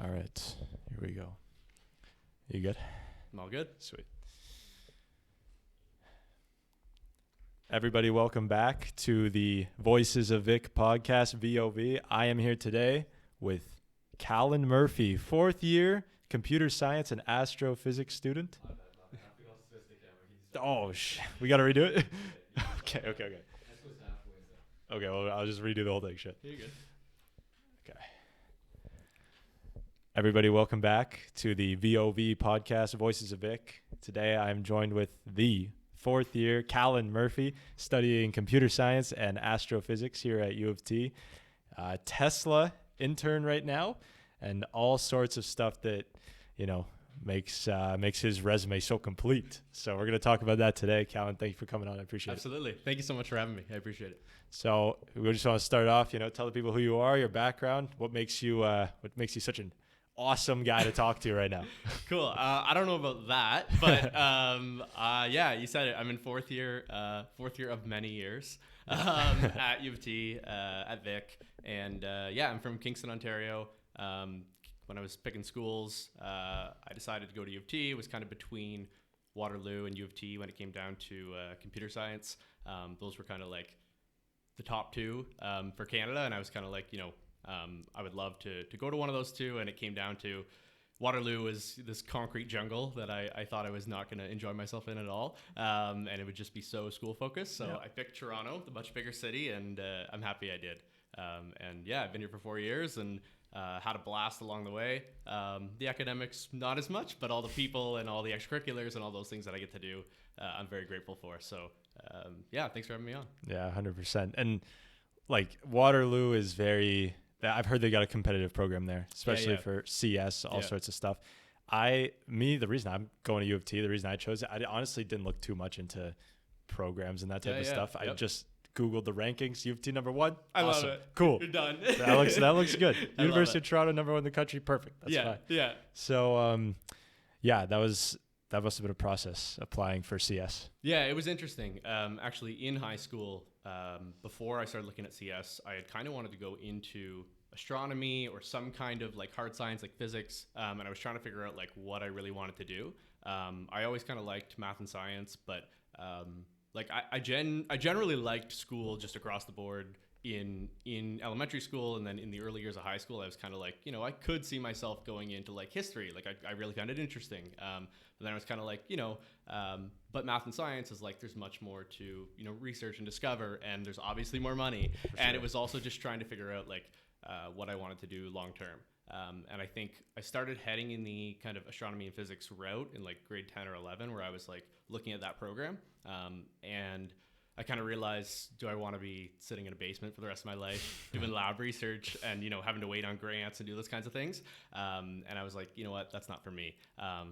All right, here we go. You good? I'm all good. Sweet. Everybody, welcome back to the Voices of Vic Podcast, VoV. I am here today with Callan Murphy, fourth year Computer Science and Astrophysics student. Oh, we got to redo it? Okay. Okay, well, I'll just redo the whole thing. Shit. You're good. Okay. Everybody, welcome back to the VoV podcast, Voices of Vic. Today, I'm joined with the fourth year Callan Murphy, studying computer science and astrophysics here at UofT. Tesla intern right now, and all sorts of stuff that, makes his resume so complete. So we're going to talk about that today. Callan, thank you for coming on. I appreciate Absolutely. Thank you so much for having me. I appreciate it. So we just want to start off, tell the people who you are, your background, what makes you such an awesome guy to talk to right now. Cool. I don't know about that, but yeah, you said it. I'm in fourth year of many years at UofT, at Vic, and yeah, I'm from Kingston, Ontario. When I was picking schools, I decided to go to UofT. It was kind of between Waterloo and UofT when it came down to computer science. Those were kind of like the top two for Canada, and I was kind of like, I would love to go to one of those two, and it came down to Waterloo was this concrete jungle that I thought I was not going to enjoy myself in at all, and it would just be so school focused. So yeah. I picked Toronto, the much bigger city, and I'm happy I did. And yeah, I've been here for 4 years and had a blast along the way. The academics, not as much, but all the people and all the extracurriculars and all those things that I get to do, I'm very grateful for. So yeah, thanks for having me on. Yeah, 100%. And like Waterloo is I've heard they got a competitive program there, especially for CS, all sorts of stuff. The reason I'm going to UofT, the reason I chose it, I honestly didn't look too much into programs and that type of stuff. I just Googled the rankings. UofT number 1. I awesome. love it. Cool. You're done. That looks good. University of Toronto, number 1 in the country. Perfect. That's fine. Yeah. So, that must have been a process applying for CS. Yeah, it was interesting. Actually, in high school, before I started looking at CS, I had kind of wanted to go into astronomy or some kind of like hard science, like physics, and I was trying to figure out like what I really wanted to do. I always kind of liked math and science, but I generally liked school just across the board. In elementary school and then in the early years of high school, I was kind of like, I could see myself going into like history. Like I really found it interesting. But then I was kind of like, but math and science is like, there's much more to, research and discover, and there's obviously more money. And it was also just trying to figure out like what I wanted to do long term. And I think I started heading in the kind of astronomy and physics route in like grade 10 or 11, where I was like looking at that program. And I kind of realized, do I want to be sitting in a basement for the rest of my life doing lab research and, having to wait on grants and do those kinds of things? And I was like, you know what, that's not for me.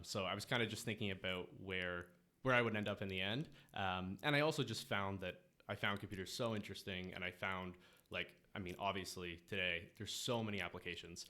So I was kind of just thinking about where I would end up in the end. And I also just found that I found computers so interesting, and I found obviously today there's so many applications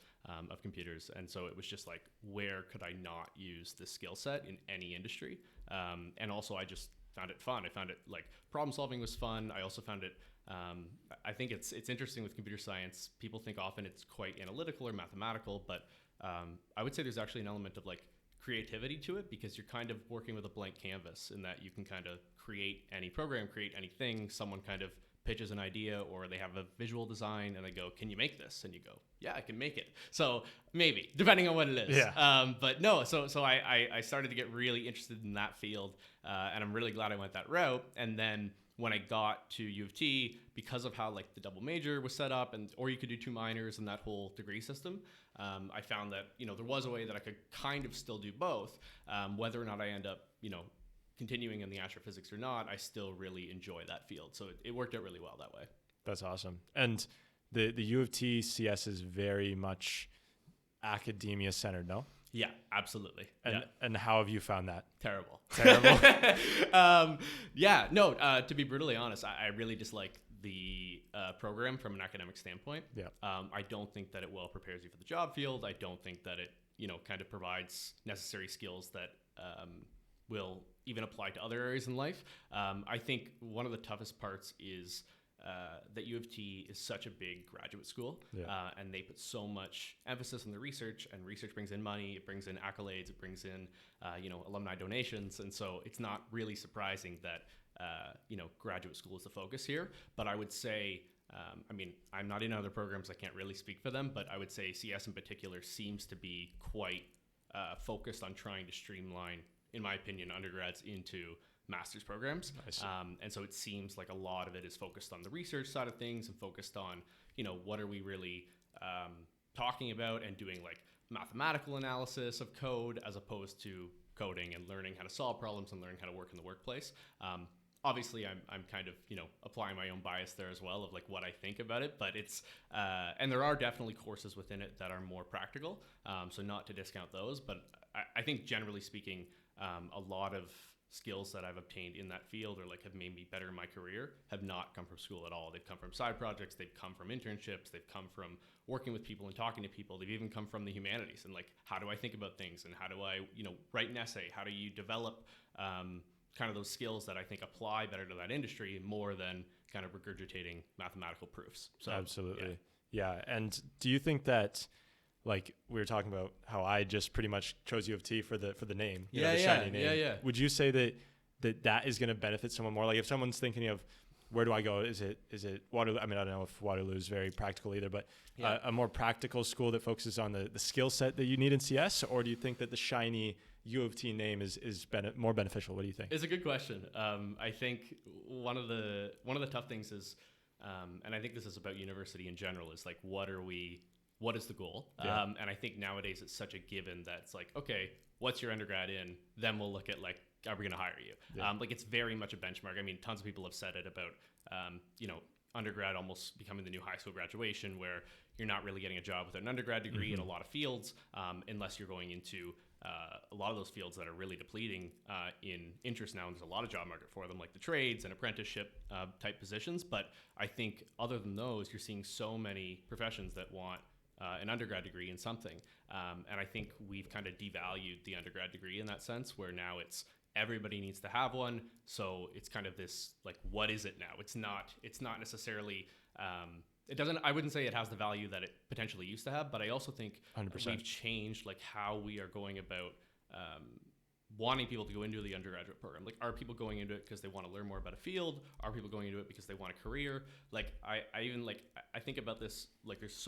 of computers. And so it was just like, where could I not use this skill set in any industry? And also I just found it fun. I found it like problem solving was fun. I also found it, I think it's interesting with computer science. People think often it's quite analytical or mathematical, but I would say there's actually an element of like creativity to it, because you're kind of working with a blank canvas in that you can kind of create any program, create anything. Someone kind of pitches an idea, or they have a visual design and they go, can you make this? And you go, yeah, I can make it. So maybe, depending on what it is. Yeah. But no, so I started to get really interested in that field, and I'm really glad I went that route. And then when I got to UofT, because of how like the double major was set up, or you could do 2 minors and that whole degree system, I found that, there was a way that I could kind of still do both. Whether or not I end up, continuing in the astrophysics or not, I still really enjoy that field. So it worked out really well that way. That's awesome. And the UofT CS is very much academia centered, no? Yeah, absolutely. And how have you found that? Terrible. Yeah, no, to be brutally honest, I really dislike the program from an academic standpoint. Yeah. I don't think that it well prepares you for the job field. I don't think that it, kind of provides necessary skills that will even apply to other areas in life. I think one of the toughest parts is that U of T is such a big graduate school, and they put so much emphasis on the research, and research brings in money, it brings in accolades, it brings in alumni donations, and so it's not really surprising that graduate school is the focus here. But I would say, I'm not in other programs, I can't really speak for them, but I would say CS in particular seems to be quite focused on trying to streamline, in my opinion, undergrads into master's programs. And so it seems like a lot of it is focused on the research side of things and focused on, what are we really talking about, and doing like mathematical analysis of code as opposed to coding and learning how to solve problems and learning how to work in the workplace. Obviously, I'm kind of, applying my own bias there as well of like what I think about it, but it's, and there are definitely courses within it that are more practical. So not to discount those, but I think generally speaking, a lot of skills that I've obtained in that field or like have made me better in my career have not come from school at all. They've come from side projects, they've come from internships, they've come from working with people and talking to people. They've even come from the humanities and like, how do I think about things, and how do I, write an essay? How do you develop kind of those skills that I think apply better to that industry more than kind of regurgitating mathematical proofs? So absolutely. Yeah. And do you think that, like we were talking about how I just pretty much chose U of T for the name, the shiny name. Yeah. Would you say that is going to benefit someone more? Like if someone's thinking of where do I go? Is it Waterloo? I mean, I don't know if Waterloo is very practical either, but a more practical school that focuses on the skill set that you need in CS, or do you think that the shiny U of T name is more beneficial? What do you think? It's a good question. I think one of the tough things is, and I think this is about university in general, is like, what is the goal? And I think nowadays it's such a given that it's like, okay, what's your undergrad in? Then we'll look at like, are we going to hire you? Like it's very much a benchmark. I mean, tons of people have said it about, undergrad almost becoming the new high school graduation, where you're not really getting a job with an undergrad degree in a lot of fields, unless you're going into a lot of those fields that are really depleting in interest now. And there's a lot of job market for them, like the trades and apprenticeship type positions. But I think other than those, you're seeing so many professions that want an undergrad degree in something. And I think we've kind of devalued the undergrad degree in that sense, where now it's everybody needs to have one. So it's kind of this, like, what is it now? It's not necessarily, I wouldn't say it has the value that it potentially used to have, but I also think 100%. We've changed like how we are going about wanting people to go into the undergraduate program. Like, are people going into it because they want to learn more about a field? Are people going into it because they want a career? Like, I think about this, like, there's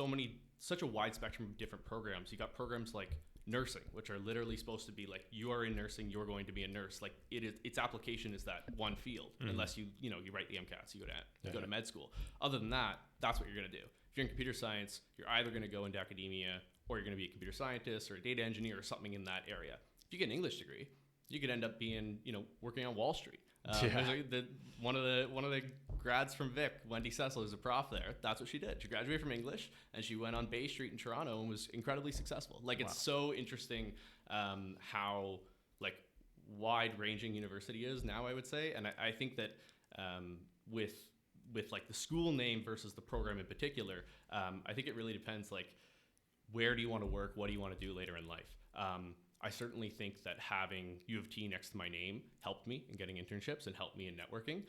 such a wide spectrum of different programs. You got programs like nursing, which are literally supposed to be like, you are in nursing, you're going to be a nurse. Like, its application is that one field, unless you write the MCATs, you go to med school. Other than that, that's what you're going to do. If you're in computer science, you're either going to go into academia, or you're going to be a computer scientist or a data engineer or something in that area. If you get an English degree, you could end up being, working on Wall Street. One of the grads from Vic, Wendy Cecil, who's a prof there. That's what she did. She graduated from English, and she went on Bay Street in Toronto and was incredibly successful. Like, it's so interesting how like wide ranging university is now, I would say. And I think that with like the school name versus the program in particular, I think it really depends. Like, where do you want to work? What do you want to do later in life? I certainly think that having U of T next to my name helped me in getting internships and helped me in networking,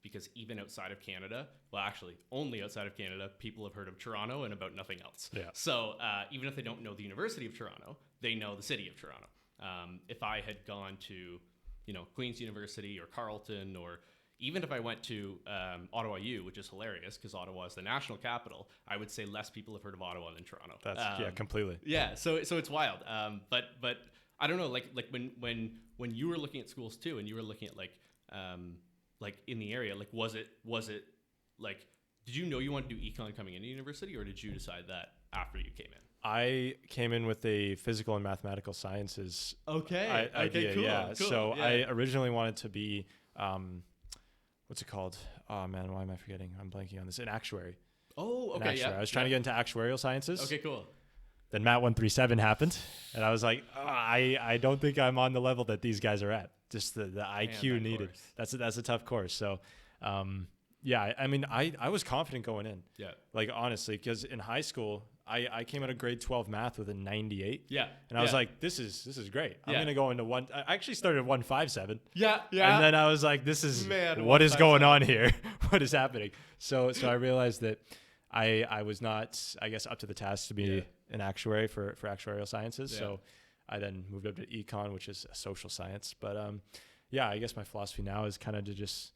because even outside of Canada, well, actually only outside of Canada, people have heard of Toronto and about nothing else. Yeah. So even if they don't know the University of Toronto, they know the city of Toronto. If I had gone to, Queen's University or Carleton, or even if I went to Ottawa U, which is hilarious because Ottawa is the national capital, I would say less people have heard of Ottawa than Toronto. That's completely. Yeah, so it's wild. But I don't know, like when you were looking at schools too, and you were looking at like in the area, like was it like, did you know you wanted to do econ coming into university, or did you decide that after you came in? I came in with a physical and mathematical sciences idea. Cool, yeah. Cool. So yeah. I originally wanted to be what's it called? Oh man, why am I forgetting? I'm blanking on this. An actuary. Oh, okay. Yeah. I was trying to get into actuarial sciences. Okay, cool. Then Matt 137 happened, and I was like, I don't think I'm on the level that these guys are at. Just the IQ needed. That's a tough course. So, yeah, I mean, I was confident going in. Yeah. Like, honestly, because in high school, I came out of grade 12 math with a 98. Yeah. And I was like, this is great. I'm Yeah. going to go into I actually started at 157. Yeah. Yeah. And then I was like, this is, Man, what is going on here? What is happening? So I realized that I was not, I guess, up to the task to be an actuary for actuarial sciences. Yeah. So I then moved up to econ, which is a social science. But yeah, I guess my philosophy now is kind of to just,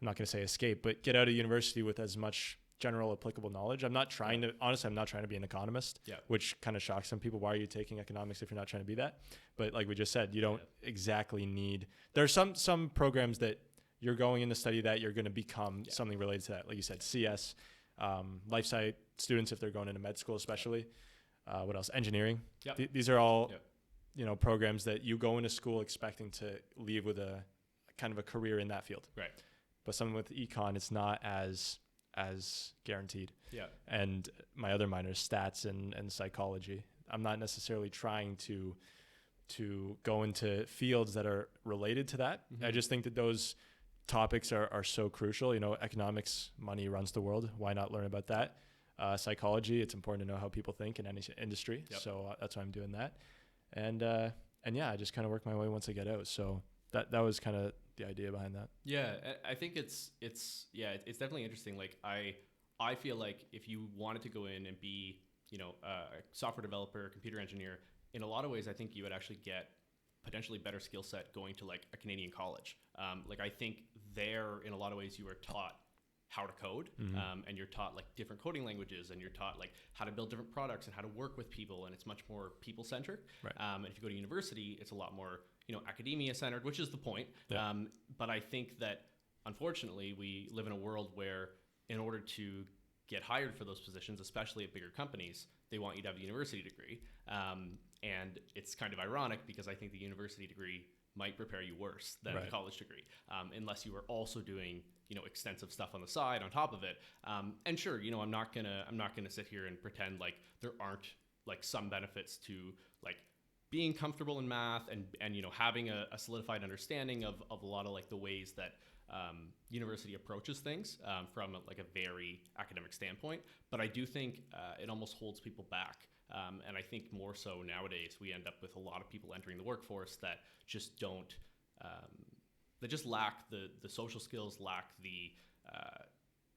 I'm not going to say escape, but get out of university with as much general applicable knowledge. I'm not trying to, honestly, I'm not trying to be an economist, which kind of shocks some people. Why are you taking economics if you're not trying to be that? But like we just said, you don't exactly need, there are some programs that you're going in to study that you're going to become something related to that. Like you said, CS, life science students, if they're going into med school, especially. What else? Engineering. These are all, programs that you go into school expecting to leave with a kind of a career in that field. Right. But something with econ, it's not as guaranteed. Yeah. And my other minors, stats and psychology. I'm not necessarily trying to go into fields that are related to that. Mm-hmm. I just think that those topics are so crucial. Economics, money runs the world. Why not learn about that? Psychology, it's important to know how people think in any industry. Yep. So that's why I'm doing that. And yeah, I just kind of work my way once I get out. So that was kind of the idea behind that. Yeah, I think it's definitely interesting. Like I feel like if you wanted to go in and be, a software developer, computer engineer, in a lot of ways, I think you would actually get potentially better skill set going to like a Canadian college. Like I think there, in a lot of ways, you are taught how to code, and you're taught like different coding languages, and you're taught like how to build different products and how to work with people, and it's much more people centric. Right. And if you go to university, it's a lot more academia centered, which is the point. Yeah. But I think that unfortunately we live in a world where in order to get hired for those positions, especially at bigger companies, they want you to have a university degree. And it's kind of ironic because I think the university degree might prepare you worse than the college degree, unless you are also doing extensive stuff on the side on top of it. And sure, I'm not gonna sit here and pretend like there aren't like some benefits to like being comfortable in math and having a solidified understanding of a lot of like the ways that university approaches things from like a very academic standpoint. But I do think it almost holds people back. And I think more so nowadays we end up with a lot of people entering the workforce that just don't, that just lack the social skills, lack the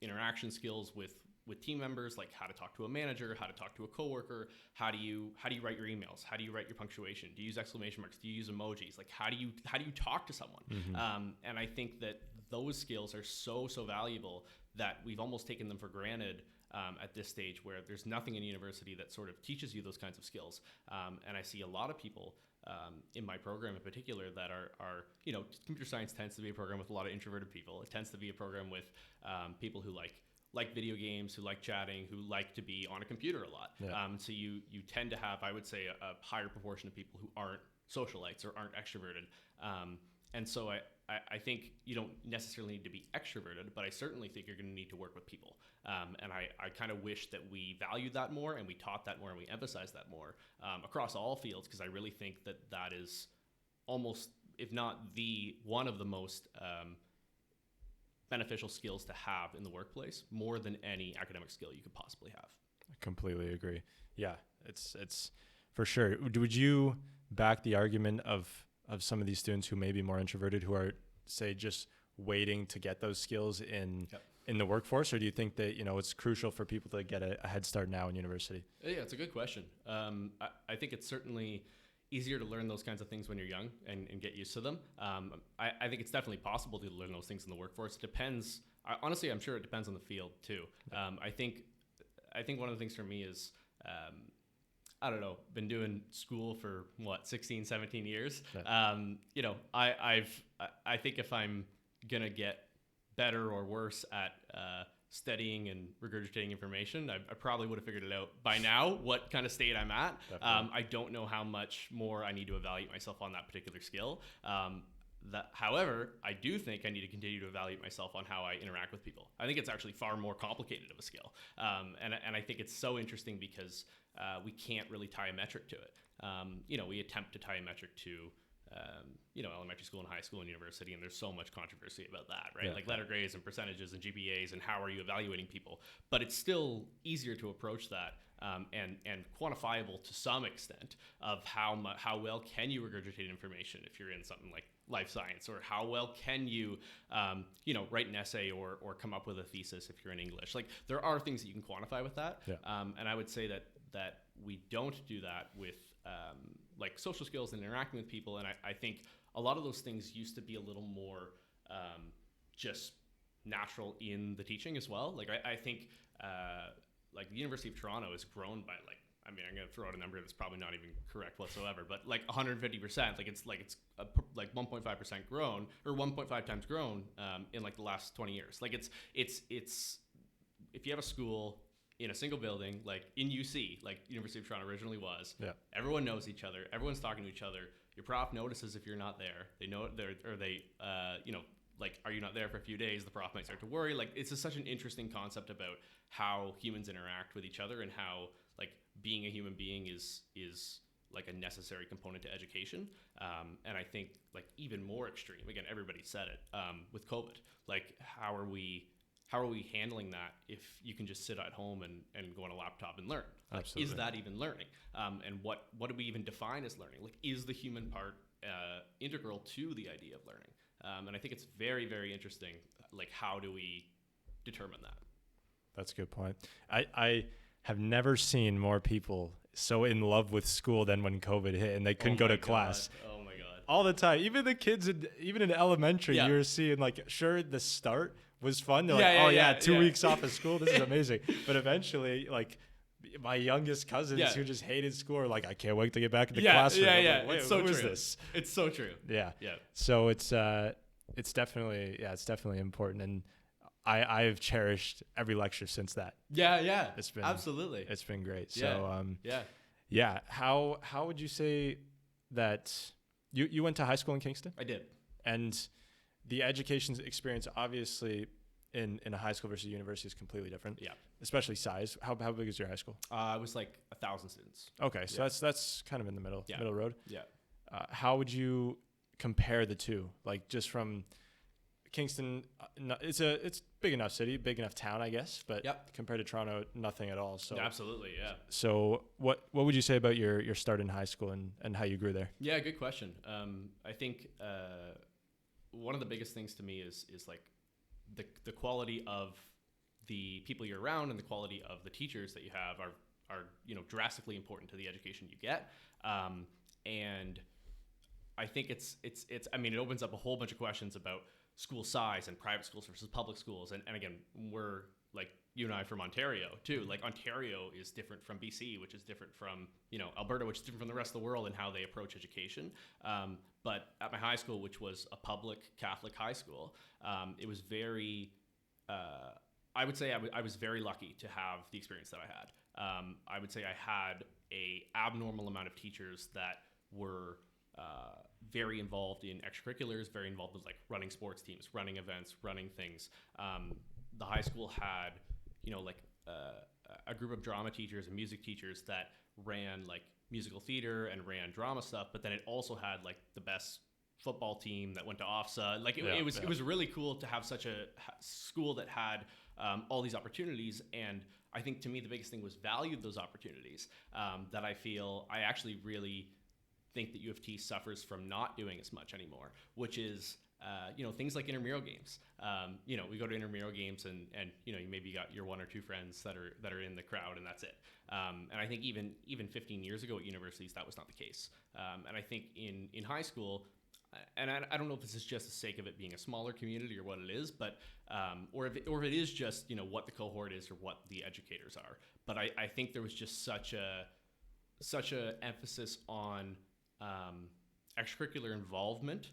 interaction skills with team members, like how to talk to a manager, how to talk to a coworker, how do you write your emails, how do you write your punctuation, do you use exclamation marks, do you use emojis, like how do you talk to someone? And I think that those skills are so valuable that we've almost taken them for granted at this stage, where there's nothing in university that sort of teaches you those kinds of skills. And I see a lot of people in my program in particular that are computer science tends to be a program with a lot of introverted people. It tends to be a program with people who like video games, who like chatting, who like to be on a computer a lot. Yeah. So you tend to have, I would say, a higher proportion of people who aren't socialites or aren't extroverted. And so I think you don't necessarily need to be extroverted, but I certainly think you're going to need to work with people. And I kind of wish that we valued that more and we taught that more and we emphasized that more across all fields, because I really think that is almost, if not the one of the most beneficial skills to have in the workplace, more than any academic skill you could possibly have. I completely agree. Yeah, it's for sure. Would you back the argument of some of these students who may be more introverted, who are, say, just waiting to get those skills in the workforce? Or do you think that, it's crucial for people to get a head start now in university? Yeah, it's a good question. I think it's certainly easier to learn those kinds of things when you're young and get used to them. I think it's definitely possible to learn those things in the workforce. It depends. Honestly, I'm sure it depends on the field too. I think one of the things for me is, I don't know, been doing school for 16, 17 years. Yeah. I think if I'm going to get better or worse at studying and regurgitating information, I probably would have figured it out by now, what kind of state I'm at. I don't know how much more I need to evaluate myself on that particular skill. However, I do think I need to continue to evaluate myself on how I interact with people. I think it's actually far more complicated of a skill. And I think it's so interesting because we can't really tie a metric to it. We attempt to tie a metric to elementary school and high school and university, and there's so much controversy about that, right? Yeah. Like letter grades and percentages and GPAs and how are you evaluating people. But it's still easier to approach that and quantifiable to some extent of how well can you regurgitate information if you're in something like life science, or how well can you, write an essay or come up with a thesis if you're in English. Like there are things that you can quantify with that. Yeah. And I would say that we don't do that with like social skills and interacting with people. And I think a lot of those things used to be a little more just natural in the teaching as well. Like I think like the University of Toronto has grown by I'm going to throw out a number that's probably not even correct whatsoever, but like 150%. Like it's 1.5% grown, or 1.5 times grown in like the last 20 years. Like it's if you have a school in a single building, like in UC, like University of Toronto originally was, everyone knows each other, everyone's talking to each other. Your prof notices if you're not there. They know like, are you not there for a few days? The prof might start to worry. Like, it's just such an interesting concept about how humans interact with each other, and how like being a human being is like a necessary component to education. And I think like even more extreme, again, everybody said it, with COVID, like how are we handling that if you can just sit at home and go on a laptop and learn? Like, is that even learning? And what do we even define as learning? Like, is the human part integral to the idea of learning? And I think it's very, very interesting. Like, how do we determine that? That's a good point. I have never seen more people so in love with school than when COVID hit and they couldn't go to class. Oh my God. All the time. Even the kids, even in elementary, you were seeing like, sure, the start was fun. They're like, 2 weeks off of school. This is amazing. But eventually, like, my youngest cousins who just hated school are like, I can't wait to get back in the classroom. Like, wait, it's so what true. is this? It's so true. Yeah. Yeah. So it's definitely important. And I've cherished every lecture since that. Yeah. It's been absolutely. It's been great. Yeah. So How would you say that you went to high school in Kingston? I did. And the education experience, obviously, in a high school versus university is completely different. Yeah. Especially size. How big is your high school? It was like 1,000 students. Okay, so that's kind of in the middle road. Yeah. How would you compare the two? Like, just from Kingston, it's big enough city, big enough town, I guess, but compared to Toronto, nothing at all. So absolutely, yeah. So what would you say about your start in high school and how you grew there? Yeah, good question. I think one of the biggest things to me is like the quality of the people you're around and the quality of the teachers that you have are drastically important to the education you get. And I think it's it opens up a whole bunch of questions about school size and private schools versus public schools. And again, we're like, you and I from Ontario too. Like, Ontario is different from BC, which is different from, Alberta, which is different from the rest of the world in how they approach education. But at my high school, which was a public Catholic high school, it was very, I would say I was very lucky to have the experience that I had. I would say I had a abnormal amount of teachers that were very involved in extracurriculars, very involved with like running sports teams, running events, running things. The high school had, a group of drama teachers and music teachers that ran like musical theater and ran drama stuff, but then it also had like the best football team that went to OFSA. Like it was really cool to have such a school that had all these opportunities. And I think to me the biggest thing was valued those opportunities, that I actually really think that UofT suffers from not doing as much anymore, which is things like intramural games. We go to intramural games and you maybe got your one or two friends that are in the crowd, and that's it. And I think even 15 years ago at universities, that was not the case. And I think in high school, and I don't know if this is just the sake of it being a smaller community or what it is, but or if it is just what the cohort is or what the educators are. But I think there was just such a emphasis on extracurricular involvement,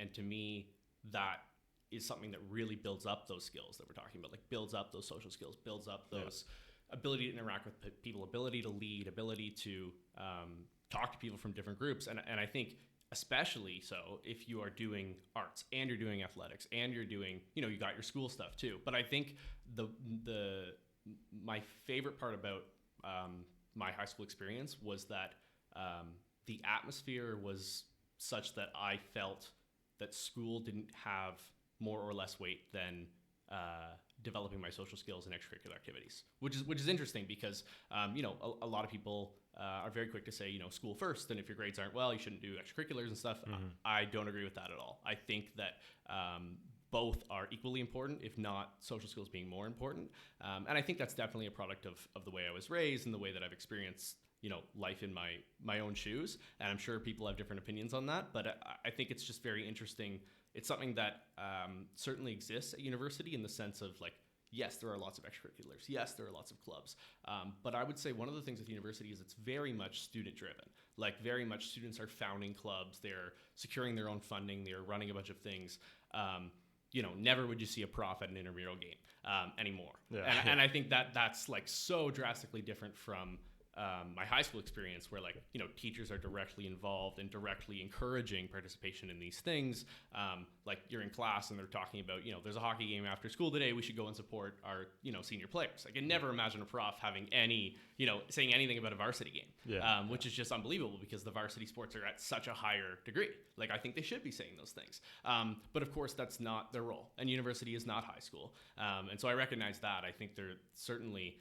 and to me that is something that really builds up those skills that we're talking about, like builds up those social skills, builds up those ability to interact with people, ability to lead, ability to talk to people from different groups. And I think especially so if you are doing arts and you're doing athletics and you're doing, you got your school stuff too. But I think my favorite part about my high school experience was that the atmosphere was such that I felt that school didn't have more or less weight than developing my social skills and extracurricular activities, which is interesting because a lot of people are very quick to say school first, and if your grades aren't well, you shouldn't do extracurriculars and stuff. Mm-hmm. I don't agree with that at all. I think that both are equally important, if not social skills being more important, and I think that's definitely a product of the way I was raised and the way that I've experienced life in my own shoes. And I'm sure people have different opinions on that, but I think it's just very interesting. It's something that certainly exists at university in the sense of like, yes, there are lots of extracurriculars. Yes, there are lots of clubs. But I would say one of the things with university is it's very much student driven. Like very much students are founding clubs. They're securing their own funding. They're running a bunch of things. Never would you see a prof at an intramural game anymore. Yeah. And I think that's like so drastically different from my high school experience where teachers are directly involved and directly encouraging participation in these things. Like you're in class and they're talking about, there's a hockey game after school today. We should go and support our, senior players. I can never imagine a prof having any, saying anything about a varsity game, which is just unbelievable because the varsity sports are at such a higher degree. Like I think they should be saying those things. But of course that's not their role, and university is not high school. And so I recognize that. I think they're certainly,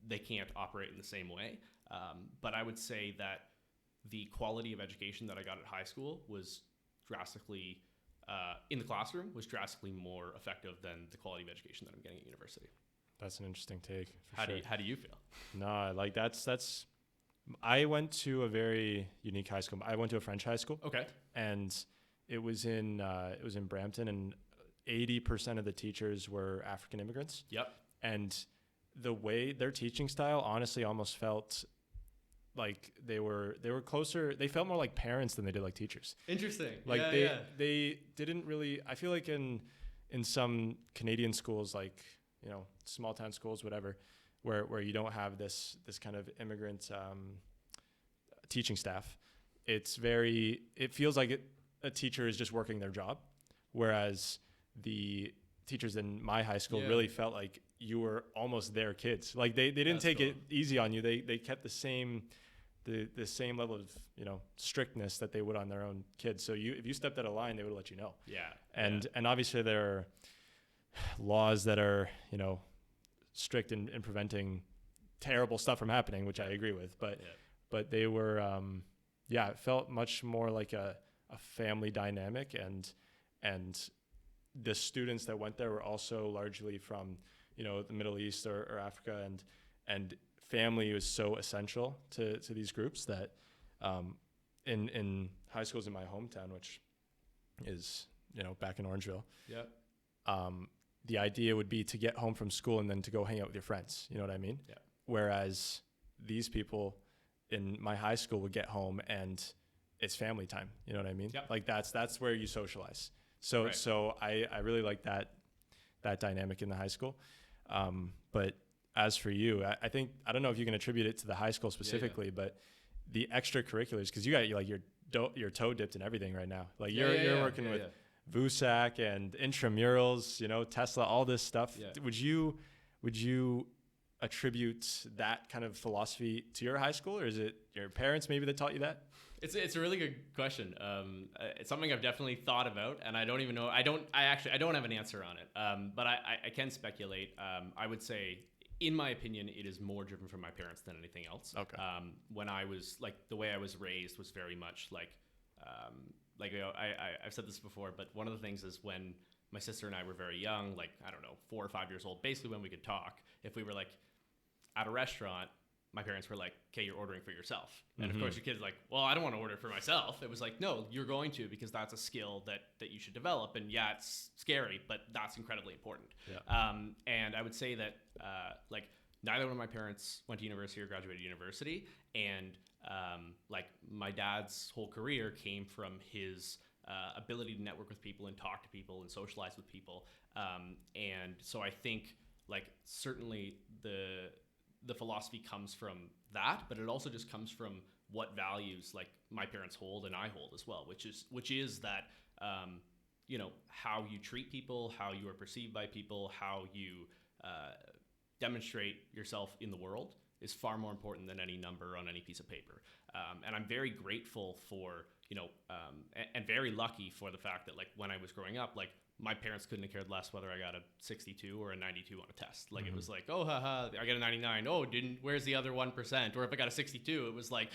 they can't operate in the same way. But I would say that the quality of education that I got at high school was drastically, in the classroom, was drastically more effective than the quality of education that I'm getting at university. That's an interesting take. How do you feel? No, like that's, I went to a very unique high school. I went to a French high school. Okay. And it was in Brampton, and 80% of the teachers were African immigrants. Yep. And the way their teaching style honestly almost felt like they were closer. They felt more like parents than they did like teachers. Interesting. Like they didn't really, I feel like in some Canadian schools, like, small town schools, whatever, where you don't have this kind of immigrant teaching staff, it feels like a teacher is just working their job. Whereas the teachers in my high school really felt like you were almost their kids. Like they didn't take it easy on you. They kept the same level of strictness that they would on their own kids. So if you stepped out of line, they would let you know. Yeah. And obviously there are laws that are strict in preventing terrible stuff from happening, which I agree with. But they were it felt much more like a family dynamic, and the students that went there were also largely from the Middle East or Africa, and family was so essential to these groups that in high schools in my hometown, which is back in Orangeville, the idea would be to get home from school and then to go hang out with your friends. You know what I mean? Yeah. Whereas these people in my high school would get home and it's family time. You know what I mean? Yep. Like that's where you socialize. So I really like that dynamic in the high school. But as for you, I think, I don't know if you can attribute it to the high school specifically, but the extracurriculars, because you got your toe dipped in everything right now. Like you're working with VUSAC and intramurals, Tesla, all this stuff. Yeah. Would you attribute that kind of philosophy to your high school, or is it your parents maybe that taught you that? It's a really good question. It's something I've definitely thought about, and I don't even know. I don't have an answer on it. But I can speculate. I would say, in my opinion, it is more driven from my parents than anything else. Okay. When I was the way I was raised was very much I've said this before, but one of the things is when my sister and I were very young, 4 or 5 years old, basically when we could talk, if we were at a restaurant, my parents were like, okay, you're ordering for yourself. And of course your kid's like, well, I don't want to order for myself. It was like, no, you're going to, because that's a skill that you should develop. And yeah, it's scary, but that's incredibly important. Yeah. And I would say that neither one of my parents went to university or graduated university. And my dad's whole career came from his ability to network with people and talk to people and socialize with people. And so I think certainly the philosophy comes from that, but it also just comes from what values my parents hold and I hold as well, which is that how you treat people, how you are perceived by people, how you demonstrate yourself in the world is far more important than any number on any piece of paper. And I'm very grateful for, and very lucky for the fact that, like, when I was growing up, like, my parents couldn't have cared less whether I got a 62 or a 92 on a test. Like, it was like, oh, haha, I got a 99. Oh, where's the other 1%? Or if I got a 62, it was like,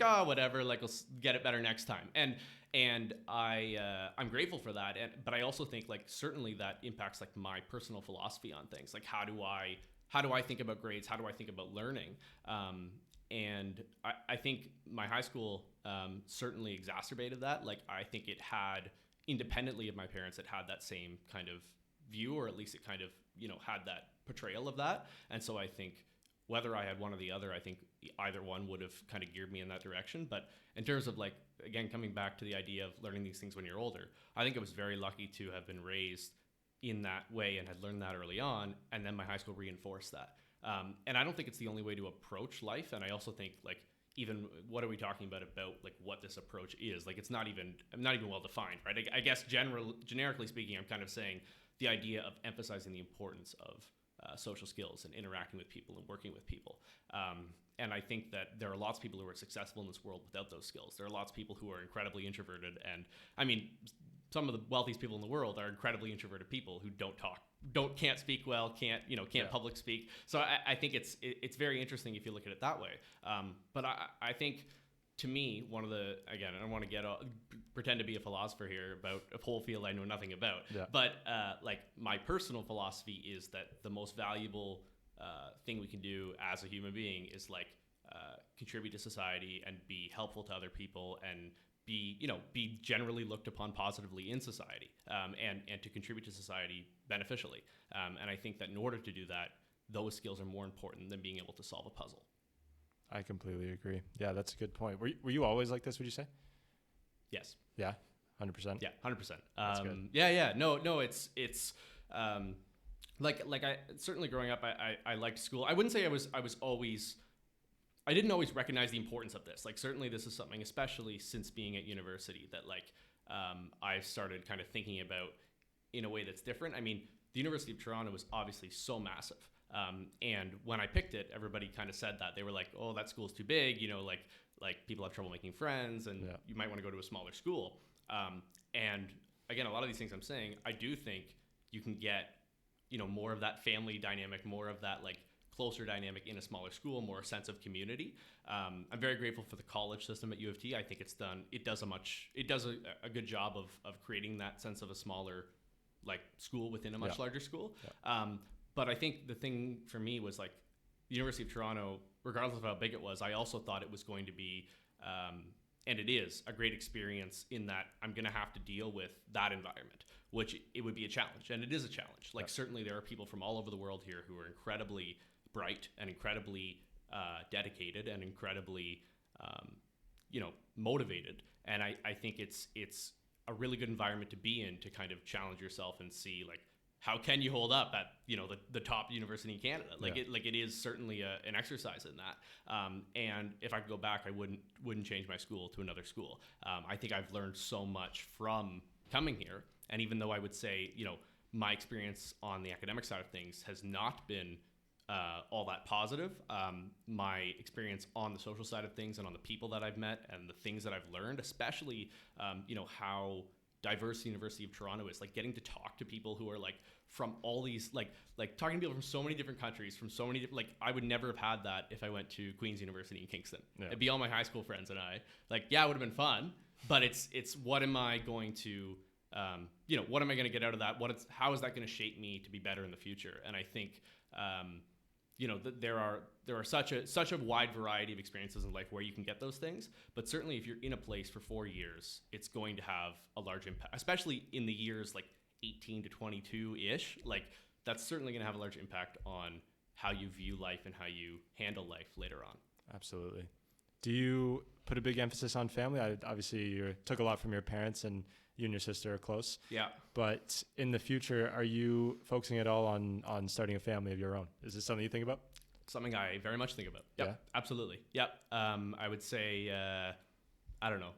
oh, whatever, like, we'll get it better next time. And I'm grateful for that. But I also think, like, certainly that impacts, like, my personal philosophy on things. Like, how do I think about grades? How do I think about learning? And I think my high school certainly exacerbated that. Like, I think it had, independently of my parents, it had that same kind of view, or at least it kind of, had that portrayal of that. And so I think whether I had one or the other, I think either one would have kind of geared me in that direction. But in terms of, like, again, coming back to the idea of learning these things when you're older, I think I was very lucky to have been raised in that way and had learned that early on. And then my high school reinforced that. And I don't think it's the only way to approach life. And I also think, like, even what are we talking about like what this approach is? Like, I'm not even well defined, right? I guess generically speaking, I'm kind of saying the idea of emphasizing the importance of social skills and interacting with people and working with people. And I think that there are lots of people who are successful in this world without those skills. There are lots of people who are incredibly introverted, and I mean, some of the wealthiest people in the world are incredibly introverted people who can't speak well, can't public speak. So I think it's very interesting if you look at it that way. But I think, to me, one of the, again, I don't want to pretend to be a philosopher here about a whole field I know nothing about. Yeah. But like, my personal philosophy is that the most valuable thing we can do as a human being is, like, contribute to society and be helpful to other people and be generally looked upon positively in society, and to contribute to society beneficially. And I think that in order to do that, those skills are more important than being able to solve a puzzle. I completely agree. Yeah, that's a good point. Were you always like this, would you say? Yes. Yeah, 100%? Yeah, 100%. That's good. Yeah. No, it's like I certainly growing up, I liked school. I wouldn't say I didn't always recognize the importance of this. Like, certainly this is something, especially since being at university, that, like, I've started kind of thinking about in a way that's different. I mean, the University of Toronto was obviously so massive. And when I picked it, everybody kind of said that. They were like, oh, that school's too big, like people have trouble making friends, and you might want to go to a smaller school. And again, a lot of these things I'm saying, I do think you can get, more of that family dynamic, more of that, like, closer dynamic in a smaller school, more sense of community. I'm very grateful for the college system at UofT. I think it does a good job of creating that sense of a smaller, like, school within a much larger school. Yeah. But I think the thing for me was, like, the University of Toronto, regardless of how big it was, I also thought it was going to be, and it is, a great experience in that I'm going to have to deal with that environment, which it would be a challenge. And it is a challenge. Like, certainly there are people from all over the world here who are incredibly bright and incredibly dedicated and incredibly motivated, and I think it's a really good environment to be in, to kind of challenge yourself and see, like, how can you hold up at the top university in Canada. It is certainly an exercise in that, and if I could go back, I wouldn't change my school to another school. I think I've learned so much from coming here, and even though I would say my experience on the academic side of things has not been all that positive. My experience on the social side of things and on the people that I've met and the things that I've learned, especially, how diverse the University of Toronto is, like, getting to talk to people who are, like, from all these, like talking to people from so many different countries, from so many different, like, I would never have had that if I went to Queen's University in Kingston. Yeah. It'd be all my high school friends and I, like, yeah, it would have been fun, but it's what am I going to, what am I going to get out of that? How is that going to shape me to be better in the future? And I think, there are such a wide variety of experiences in life where you can get those things, but certainly if you're in a place for 4 years, it's going to have a large impact, especially in the years like 18 to 22-ish. Like, that's certainly going to have a large impact on how you view life and how you handle life later on. Absolutely. Do you put a big emphasis on family? Obviously, you took a lot from your parents, and you and your sister are close. Yeah. But in the future, are you focusing at all on starting a family of your own? Is this something you think about? Something I very much think about. Yep, yeah, absolutely. Yep. I would say, I don't know.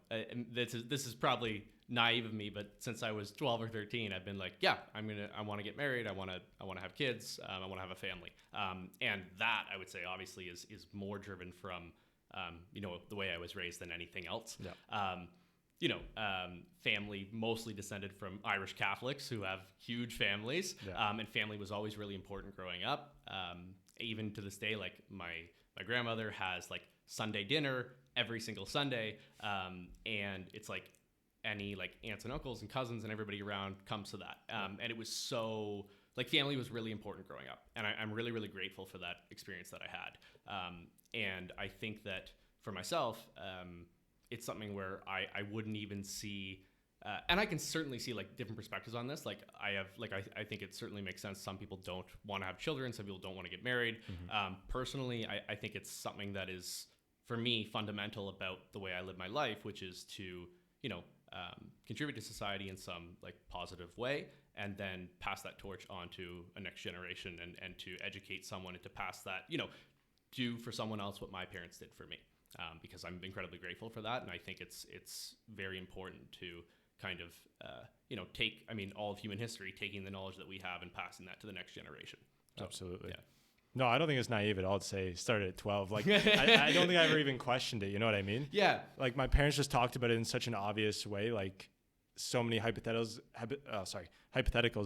This is probably naive of me, but since I was 12 or 13, I've been like, yeah, I want to get married. I want to have kids. I want to have a family. And that, I would say, obviously is more driven from, the way I was raised than anything else. Yeah. Family mostly descended from Irish Catholics who have huge families. Yeah. And family was always really important growing up. Even to this day, like my grandmother has like Sunday dinner every single Sunday. And it's like any like aunts and uncles and cousins and everybody around comes to that. And it was so like family was really important growing up. And I'm really, really grateful for that experience that I had. And I think that for myself, it's something where I wouldn't even see, and I can certainly see like different perspectives on this. Like I think it certainly makes sense. Some people don't want to have children. Some people don't want to get married. Mm-hmm. Personally, I think it's something that is, for me, fundamental about the way I live my life, which is to, contribute to society in some like positive way, and then pass that torch on to a next generation and to educate someone and to pass that, do for someone else what my parents did for me. Because I'm incredibly grateful for that. And I think it's very important to kind of, take, all of human history, taking the knowledge that we have and passing that to the next generation. So, absolutely. Yeah. No, I don't think it's naive at all to say started at 12. Like, I don't think I ever even questioned it. You know what I mean? Yeah. Like my parents just talked about it in such an obvious way. Like so many hypotheticals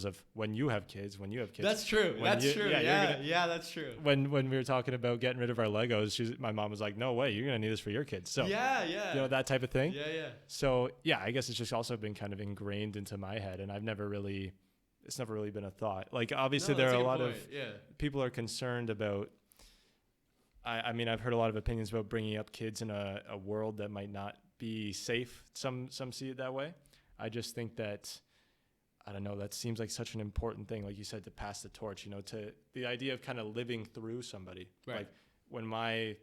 of when you have kids. That's true. That's true. Yeah, that's true. When we were talking about getting rid of our Legos, my mom was like, "No way, you're gonna need this for your kids." So yeah, that type of thing. Yeah. So yeah, I guess it's just also been kind of ingrained into my head, and it's never really been a thought. Like obviously there are a lot of people are concerned about. I've heard a lot of opinions about bringing up kids in a world that might not be safe. Some see it that way. I just think that, I don't know, that seems like such an important thing, like you said, to pass the torch, to the idea of kind of living through somebody. Right. Like when my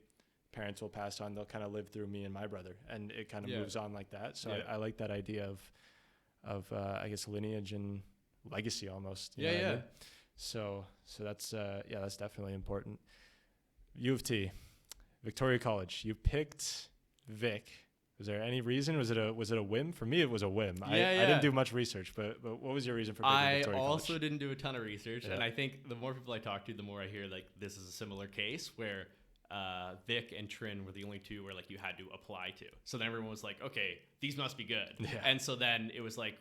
parents will pass on, they'll kind of live through me and my brother, and it kind of moves on like that. So I like that idea of I guess lineage and legacy almost. You know what I mean? So that's that's definitely important. UofT, Victoria College. You picked Vic. Was there any reason? Was it a whim? For me, it was a whim. I didn't do much research, but what was your reason for picking Victoria College? I also didn't do a ton of research, and I think the more people I talk to, the more I hear like this is a similar case where Vic and Trin were the only two where like you had to apply to. So then everyone was like, okay, these must be good. Yeah. And so then it was like,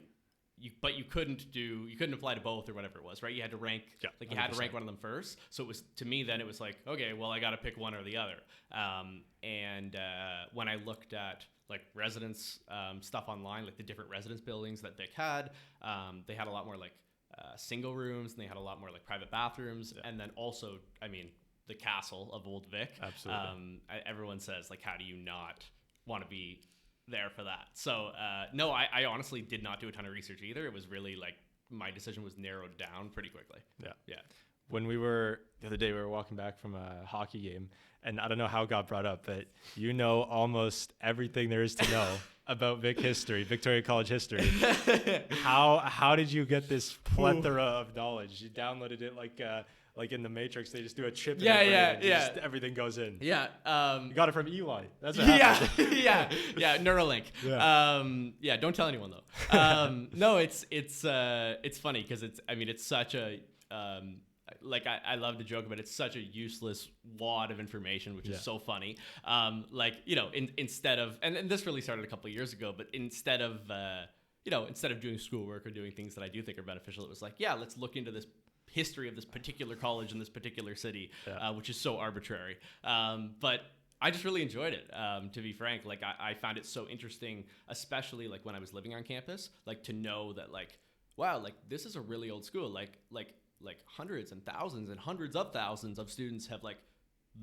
you couldn't apply to both or whatever it was, right? You had to rank, you had to rank one of them first. So it was, to me, then it was like, okay, well, I got to pick one or the other. And when I looked at like residence stuff online, like the different residence buildings that Vic had, they had a lot more like single rooms, and they had a lot more like private bathrooms. Yeah. And then also, the castle of Old Vic. Absolutely. Everyone says like, how do you not want to be there for that? So no, I honestly did not do a ton of research either. It was really like my decision was narrowed down pretty quickly. Yeah. When the other day we were walking back from a hockey game, and I don't know how it got brought up, but almost everything there is to know about Victoria College history. How did you get this plethora of knowledge? You downloaded it like in the Matrix, they just do a chip. Just everything goes in. Yeah. You got it from Eli. That's what happened. Yeah. Neuralink. Yeah. Don't tell anyone though. No, it's funny because it's such a I love to joke about it. It's such a useless wad of information, which is so funny. Instead of, and this really started a couple of years ago, but instead of doing schoolwork or doing things that I do think are beneficial, it was like, let's look into this history of this particular college in this particular city, which is so arbitrary. But I just really enjoyed it, to be frank. Like I found it so interesting, especially like when I was living on campus, like to know that like, wow, like this is a really old school. Like hundreds and thousands and hundreds of thousands of students have like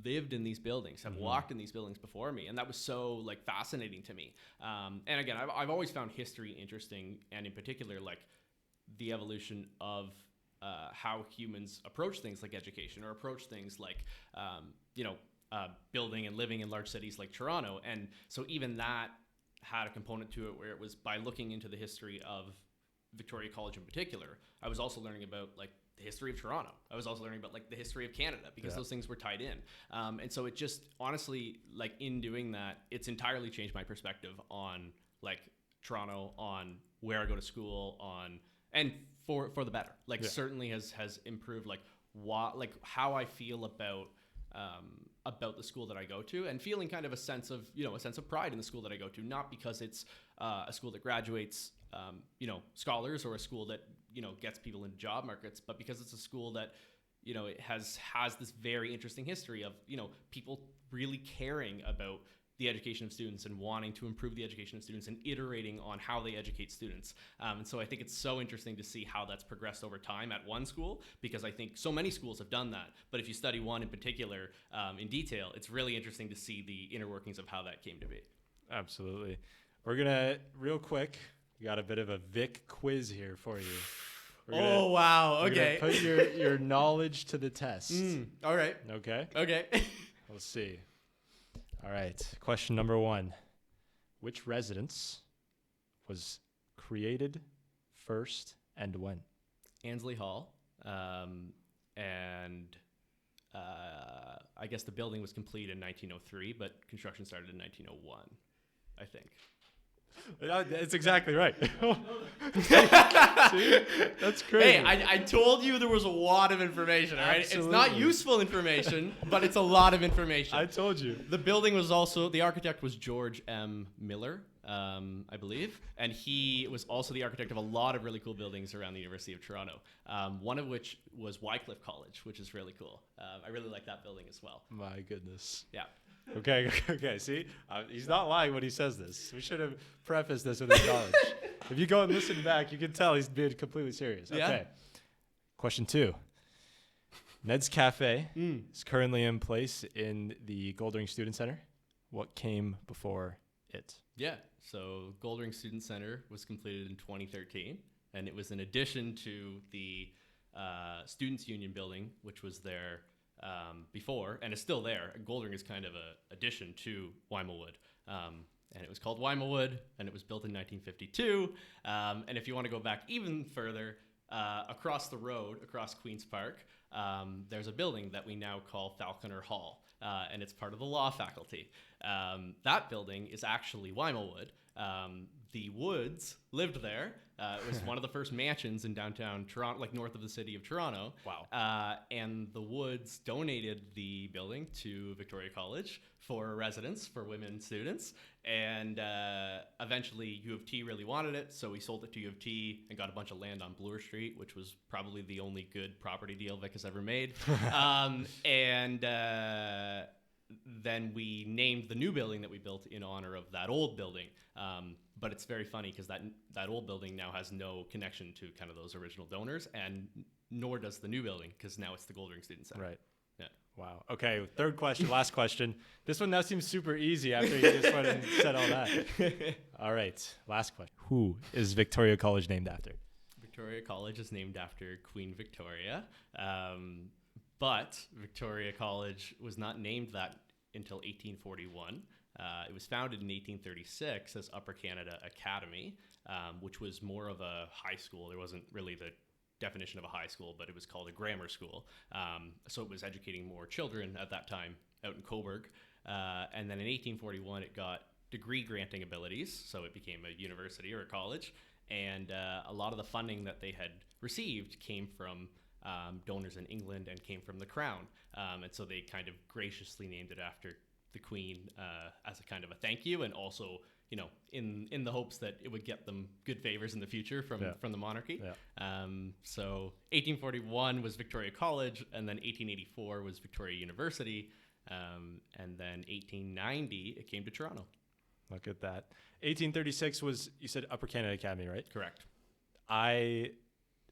lived in these buildings, have walked in these buildings before me. And that was so like fascinating to me. And again, I've always found history interesting, and in particular, like the evolution of how humans approach things like education, or approach things like, building and living in large cities like Toronto. And so even that had a component to it where it was by looking into the history of Victoria College in particular, I was also learning about like the history of Toronto. I was also learning about like the history of Canada, because those things were tied in. And so it just honestly, like in doing that, it's entirely changed my perspective on like Toronto on where I go to school and for the better. Like certainly has improved like how I feel about the school that I go to, and feeling kind of a sense of pride in the school that I go to, not because it's a school that graduates scholars or a school that gets people into job markets, but because it's a school that it has this very interesting history of people really caring about the education of students and wanting to improve the education of students and iterating on how they educate students. And so I think it's so interesting to see how that's progressed over time at one school, because I think so many schools have done that. But if you study one in particular in detail, it's really interesting to see the inner workings of how that came to be. Absolutely. We're going to, real quick, we got a bit of a Vic quiz here for you. Wow. Okay. Put your knowledge to the test. All right. Okay. Okay. We'll see. All right. Question number 1. Which residence was created first and when? Annesley Hall. And I guess the building was completed in 1903, but construction started in 1901, I think. That's exactly right. See? That's crazy. Hey, I told you there was a lot of information, all right? Absolutely. It's not useful information, but it's a lot of information. I told you. The building was also, the architect was George M. Miller, I believe, and he was also the architect of a lot of really cool buildings around the University of Toronto, one of which was Wycliffe College, which is really cool. I really like that building as well. My goodness. Yeah. Okay. See, he's not lying when he says this. We should have prefaced this with his knowledge. If you go and listen back, you can tell he's being completely serious. Yeah. Okay. Question 2. Ned's Cafe is currently in place in the Goldring Student Center. What came before it? Yeah. So Goldring Student Center was completed in 2013, and it was in addition to the Students' Union building, which was there before, and it's still there. Goldring is kind of a addition to Wymawood, and it was called Wymawood, and it was built in 1952. And if you want to go back even further, across the road, across Queen's Park, there's a building that we now call Falconer Hall, and it's part of the law faculty. That building is actually Wymawood. The Woods lived there. It was one of the first mansions in downtown Toronto, like north of the city of Toronto. Wow. And the Woods donated the building to Victoria College for residence for women students. And eventually UofT really wanted it, so we sold it to UofT and got a bunch of land on Bloor Street, which was probably the only good property deal Vic has ever made. Then we named the new building that we built in honor of that old building. But it's very funny because that old building now has no connection to kind of those original donors, and nor does the new building, because now it's the Goldring Student Center. Right. Yeah. Wow. Okay. Third question, last question. This one now seems super easy after you just went and said all that. All right. Last question. Who is Victoria College named after? Victoria College is named after Queen Victoria. But Victoria College was not named that until 1841. It was founded in 1836 as Upper Canada Academy, which was more of a high school. There wasn't really the definition of a high school, but it was called a grammar school. So it was educating more children at that time out in Cobourg. And then in 1841, it got degree granting abilities, so it became a university or a college. And a lot of the funding that they had received came from donors in England and came from the Crown. And so they kind of graciously named it after the Queen as a kind of a thank you, and also, in the hopes that it would get them good favors in the future from the monarchy. Yeah. So 1841 was Victoria College, and then 1884 was Victoria University, and then 1890 it came to Toronto. Look at that. 1836 was, you said, Upper Canada Academy, right? Correct. I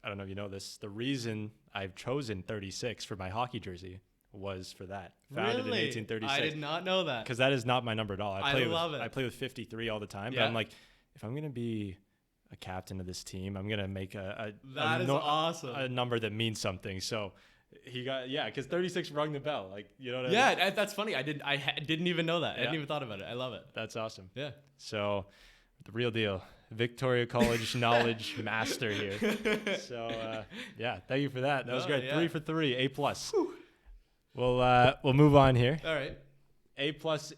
don't know if you know this. The reason I've chosen 36 for my hockey jersey was for that. Founded in 1836. I did not know that. Because that is not my number at all. I love it. I play with 53 all the time. Yeah. But I'm like, if I'm going to be a captain of this team, I'm going to make awesome. a number that means something. So he got, because 36 rung the bell. Like, you know what I mean? Yeah, that's funny. I didn't even know that. I hadn't even thought about it. I love it. That's awesome. Yeah. So the real deal. Victoria College knowledge master here. So thank you for that. That was great. Yeah. 3 for 3, A+. We'll move on here. All right. A+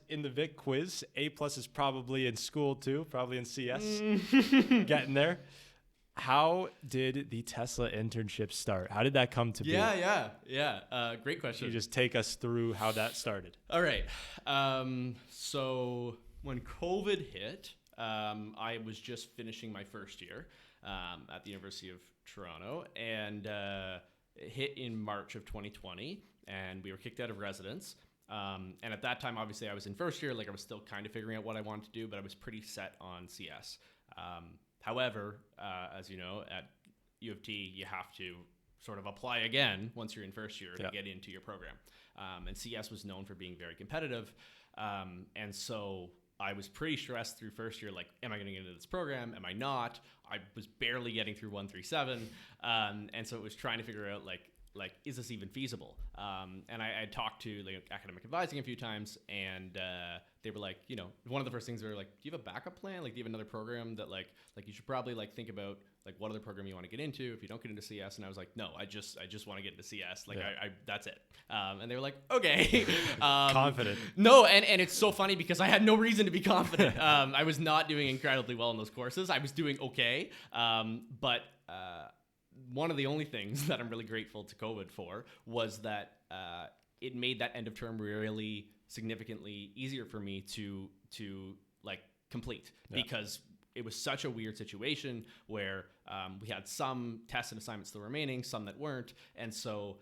in the Vic quiz. A+ is probably in school too, probably in CS. Getting there. How did the Tesla internship start? How did that come to be? Yeah. Great question. Can you just take us through how that started? All right. So when COVID hit, I was just finishing my first year at the University of Toronto, and it hit in March of 2020, and we were kicked out of residence. And at that time, obviously, I was in first year. Like, I was still kind of figuring out what I wanted to do, but I was pretty set on CS. However, as you know, at UofT, you have to sort of apply again once you're in first year to get into your program. And CS was known for being very competitive. And so I was pretty stressed through first year, like, am I going to get into this program? Am I not? I was barely getting through 137. And so it was trying to figure out, like, is this even feasible? And I talked to like academic advising a few times, and they were like, you know, one of the first things they were like, do you have a backup plan? Like, do you have another program that like you should probably like think about like what other program you want to get into if you don't get into CS? And I was like, no, I just want to get into CS. Like, I that's it. And they were like, okay. Confident. No, and it's so funny because I had no reason to be confident. I was not doing incredibly well in those courses. I was doing okay, but one of the only things that I'm really grateful to COVID for was that it made that end of term really significantly easier for me to like complete, because it was such a weird situation where we had some tests and assignments still remaining, some that weren't, and so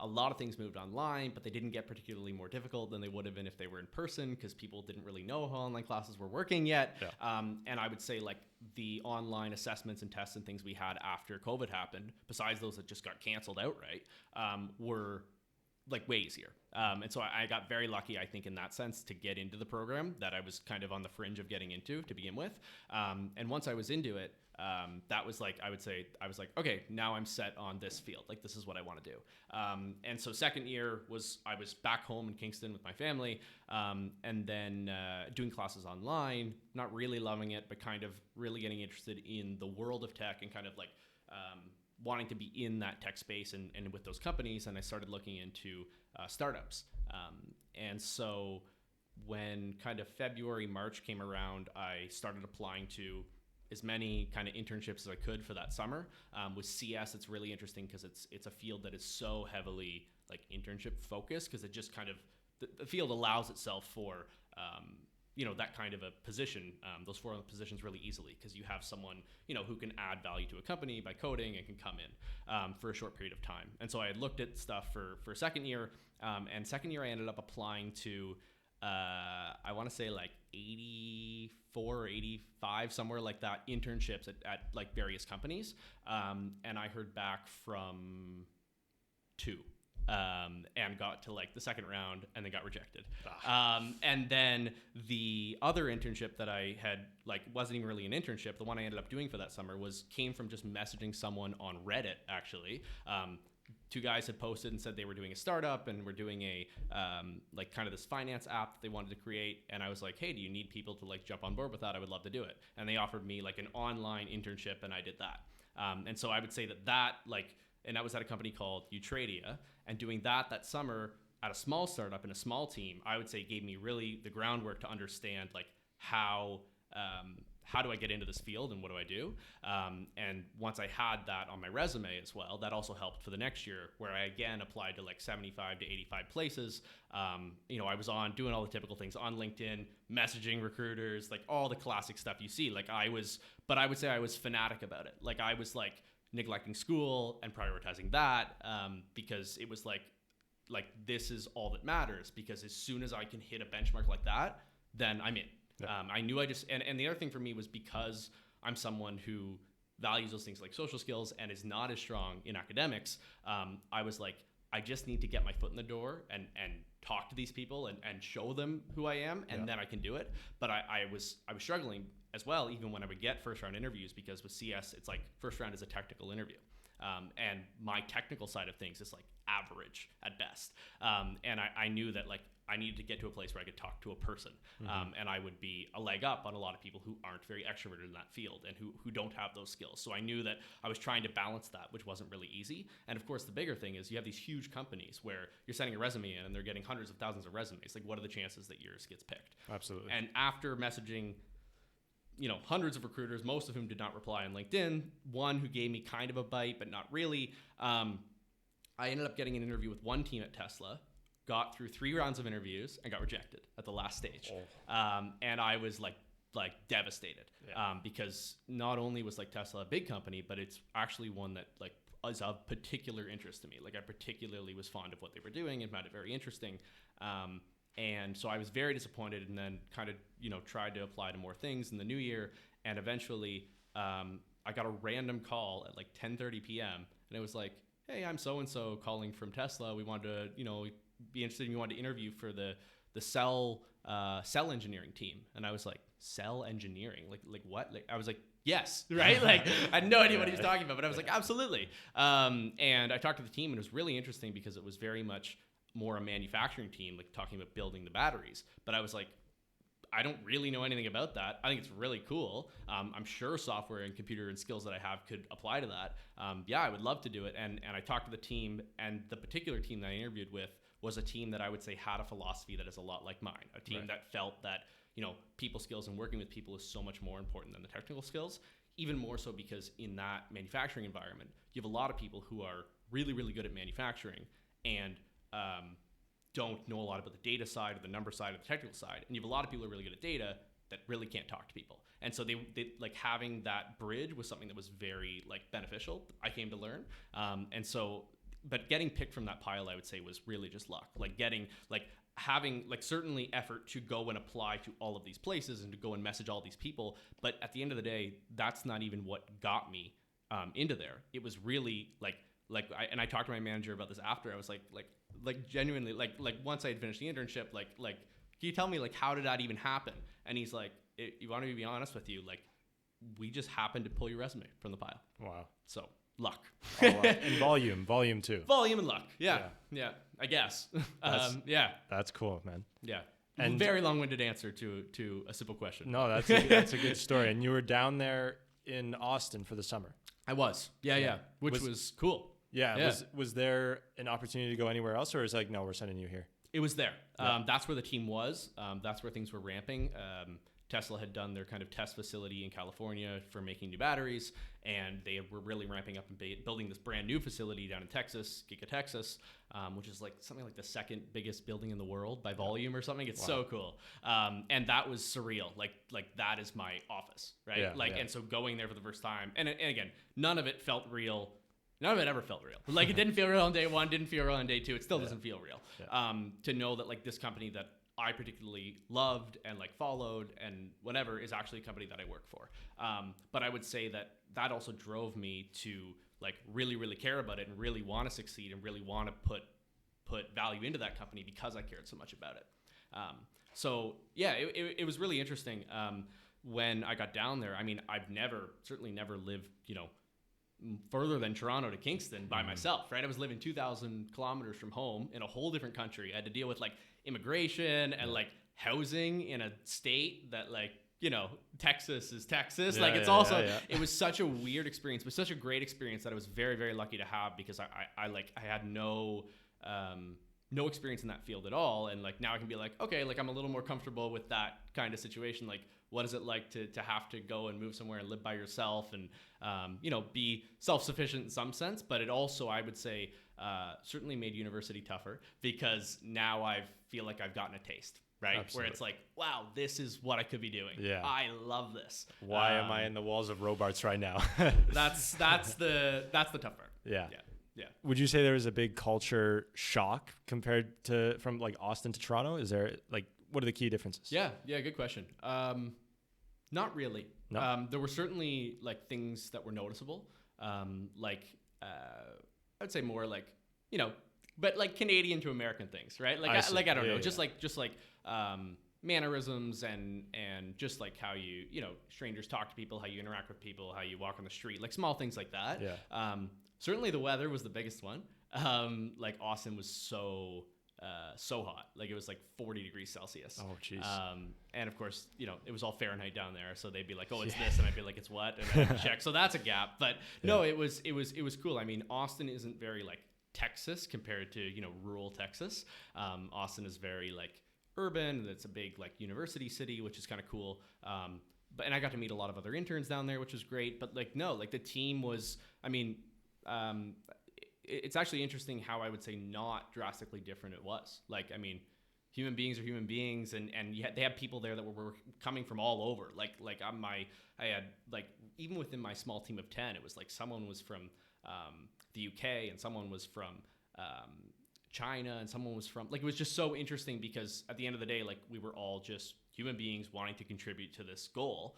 a lot of things moved online, but they didn't get particularly more difficult than they would have been if they were in person, because people didn't really know how online classes were working yet. And I would say like the online assessments and tests and things we had after COVID happened, besides those that just got canceled outright, were like way easier. And so I got very lucky, I think, in that sense, to get into the program that I was kind of on the fringe of getting into to begin with. And once I was into it, that was like, I would say, I was like, okay, now I'm set on this field. Like, this is what I want to do. And so second year I was back home in Kingston with my family, and then doing classes online, not really loving it, but kind of really getting interested in the world of tech and kind of like wanting to be in that tech space and with those companies. And I started looking into startups. And so when kind of February, March came around, I started applying to as many kind of internships as I could for that summer. With CS, it's really interesting because it's a field that is so heavily like internship focused, because it just kind of, the field allows itself for, you know, that kind of a position, those four positions really easily, because you have someone, you know, who can add value to a company by coding and can come in for a short period of time. And so I had looked at stuff for second year, and second year I ended up applying to, I want to say like 84 or 85, somewhere like that, internships at like various companies. And I heard back from 2. And got to like the second round and then got rejected. And then the other internship that I had, like, wasn't even really an internship. The one I ended up doing for that summer came from just messaging someone on Reddit, actually. 2 guys had posted and said they were doing a startup and were doing a like kind of this finance app that they wanted to create. And I was like, hey, do you need people to like jump on board with that? I would love to do it. And they offered me like an online internship, and I did that. And so I would say that like, and that was at a company called Utradia. And doing that summer at a small startup in a small team, I would say gave me really the groundwork to understand like how do I get into this field and what do I do? And once I had that on my resume as well, that also helped for the next year, where I again applied to like 75 to 85 places. You know, I was doing all the typical things on LinkedIn, messaging recruiters, like all the classic stuff you see. Like I would say I was fanatic about it. Like I was like neglecting school and prioritizing that, because it was like this is all that matters, because as soon as I can hit a benchmark like that, then I'm in. I knew and the other thing for me was, because I'm someone who values those things like social skills and is not as strong in academics, I was like, I just need to get my foot in the door and talk to these people and show them who I am, and then I can do it. But I was struggling as well, even when I would get first round interviews, because with CS, it's like first round is a technical interview. And my technical side of things is like average at best. And I knew that like I needed to get to a place where I could talk to a person. And I would be a leg up on a lot of people who aren't very extroverted in that field and who don't have those skills. So I knew that I was trying to balance that, which wasn't really easy. And of course, the bigger thing is you have these huge companies where you're sending a resume in and they're getting hundreds of thousands of resumes. Like, what are the chances that yours gets picked? Absolutely. And after messaging, hundreds of recruiters, most of whom did not reply on LinkedIn, one who gave me kind of a bite, but not really, I ended up getting an interview with one team at Tesla, got through 3 rounds of interviews, and got rejected at the last stage. And I was like devastated, because not only was like Tesla a big company, but it's actually one that like is of particular interest to me. Like, I particularly was fond of what they were doing and found it very interesting. And so I was very disappointed, and then kind of, tried to apply to more things in the new year. And eventually, I got a random call at like 10:30 p.m. and it was like, "Hey, I'm so-and-so calling from Tesla. We wanted to, be interested in you wanted to interview for the cell engineering team." And I was like, "Cell engineering? Like what?" Like, I was like, "Yes," right? Like, I had no idea what he was talking about, but I was like, "Absolutely." And I talked to the team, and it was really interesting because it was very much more a manufacturing team, like talking about building the batteries. But I was like, I don't really know anything about that. I think it's really cool. I'm sure software and computer and skills that I have could apply to that. I would love to do it. And I talked to the team, and the particular team that I interviewed with was a team that I would say had a philosophy that is a lot like mine. A team that felt that, people skills and working with people is so much more important than the technical skills. Even more so because in that manufacturing environment, you have a lot of people who are really, really good at manufacturing and don't know a lot about the data side or the number side or the technical side. And you have a lot of people who are really good at data that really can't talk to people. And so they like having that bridge was something that was very like beneficial. I came to learn. But getting picked from that pile, I would say, was really just luck. Like having certainly effort to go and apply to all of these places and to go and message all these people. But at the end of the day, that's not even what got me into there. It was really I talked to my manager about this after. I was like genuinely, once I had finished the internship, can you tell me how did that even happen? And he's like, "You want me to be honest with you? We just happened to pull your resume from the pile." Wow. So luck. And volume too. Volume and luck. Yeah. I guess. That's cool, man. Yeah. And very long-winded answer to a simple question. No, that's a good story. And you were down there in Austin for the summer. I was. Yeah. Which was cool. Yeah. Was there an opportunity to go anywhere else, or is it like, no, we're sending you here? It was there. That's where the team was. That's where things were ramping. Tesla had done their kind of test facility in California for making new batteries, and they were really ramping up and building this brand new facility down in Texas, Giga Texas, which is something like the second biggest building in the world by volume or something. It's so cool. And that was surreal. Like that is my office, right? And so going there for the first time, and again, none of it felt real. None of it ever felt real. It didn't feel real on day one, didn't feel real on day two. It still doesn't feel real. To know that this company that I particularly loved and followed and whatever is actually a company that I work for. But I would say that also drove me to really, really care about it and really want to succeed and really want to put value into that company because I cared so much about it. It was really interesting when I got down there. I mean, I've certainly never lived, further than Toronto to Kingston by myself, right? I was living 2,000 kilometers from home in a whole different country. I had to deal with immigration and housing in a state that Texas is Texas. It was such a weird experience, but such a great experience that I was very, very lucky to have because I had no experience in that field at all. And now I can be okay, I'm a little more comfortable with that kind of situation. What is it like to have to go and move somewhere and live by yourself and, be self-sufficient in some sense. But it also, I would say, certainly made university tougher because now I feel like I've gotten a taste, right? Absolutely. Where it's wow, this is what I could be doing. Yeah. I love this. Why am I in the walls of Robarts right now? that's the tough part. Yeah. Would you say there was a big culture shock compared to from Austin to Toronto? Is there what are the key differences? Yeah, good question. Not really. No. There were certainly things that were noticeable. I would say more but Canadian to American things, right? I don't know, just mannerisms and just how you strangers talk to people, how you interact with people, how you walk on the street, small things like that. Yeah. Certainly the weather was the biggest one. Austin was so so hot. Like it was like 40 degrees Celsius. Oh, jeez. And of course, it was all Fahrenheit down there. So they'd be like, oh, it's this. And I'd be like, it's what? And I'd check. So that's a gap. But no, it was cool. I mean, Austin isn't very like Texas compared to, rural Texas. Austin is very like urban. It's a big like university city, which is kind of cool. And I got to meet a lot of other interns down there, which was great. But like, no, like the team was, it's actually interesting how I would say not drastically different it was. Like, I mean, human beings are human beings, and they had people there that were coming from all over. I had like, even within my small team of 10, it was like someone was from the UK, and someone was from China, and someone was from, like, it was just so interesting because at the end of the day, like, we were all just human beings wanting to contribute to this goal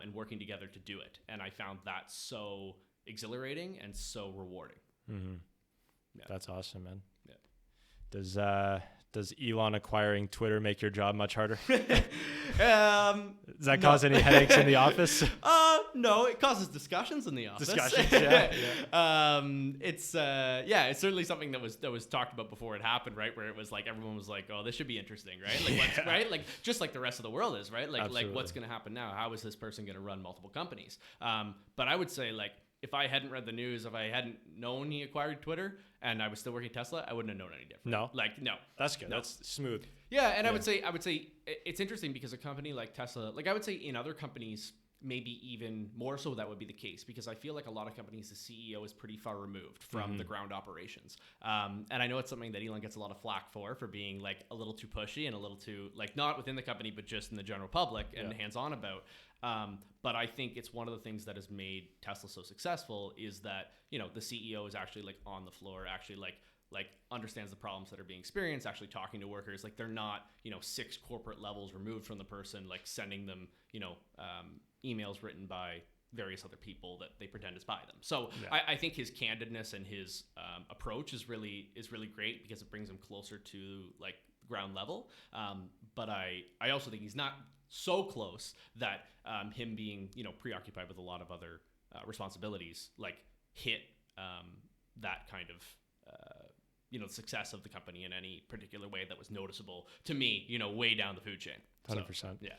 and working together to do it. And I found that so exhilarating and so rewarding. Mm-hmm. Yeah. That's awesome, man. Yeah. Does Elon acquiring Twitter make your job much harder? Does that cause any headaches in the office? No, it causes discussions in the office. Discussions, yeah. It's certainly something that was talked about before it happened, right? Where it was like everyone was like, "Oh, this should be interesting, right?" Like, right? Like just like the rest of the world is, right? Like what's going to happen now? How is this person going to run multiple companies? But I would say like, if I hadn't read the news, if I hadn't known he acquired Twitter and I was still working at Tesla, I wouldn't have known any different. No? No. That's good. No. That's smooth. Yeah, and I would say it's interesting because a company like Tesla, like I would say in other companies, maybe even more so that would be the case, because I feel like a lot of companies, the CEO is pretty far removed from the ground operations. And I know it's something that Elon gets a lot of flack for being like a little too pushy and a little too, like, not within the company, but just in the general public and hands-on about. But I think it's one of the things that has made Tesla so successful is that, the CEO is actually like on the floor, actually like understands the problems that are being experienced, actually talking to workers. Like they're not, 6 corporate levels removed from the person, like sending them, emails written by various other people that they pretend is by them. So I think his candidness and his approach is really great because it brings him closer to like ground level. But I also think he's not so close that him being, preoccupied with a lot of other responsibilities, like hit that kind of, the success of the company in any particular way that was noticeable to me, way down the food chain. 100%. Yeah.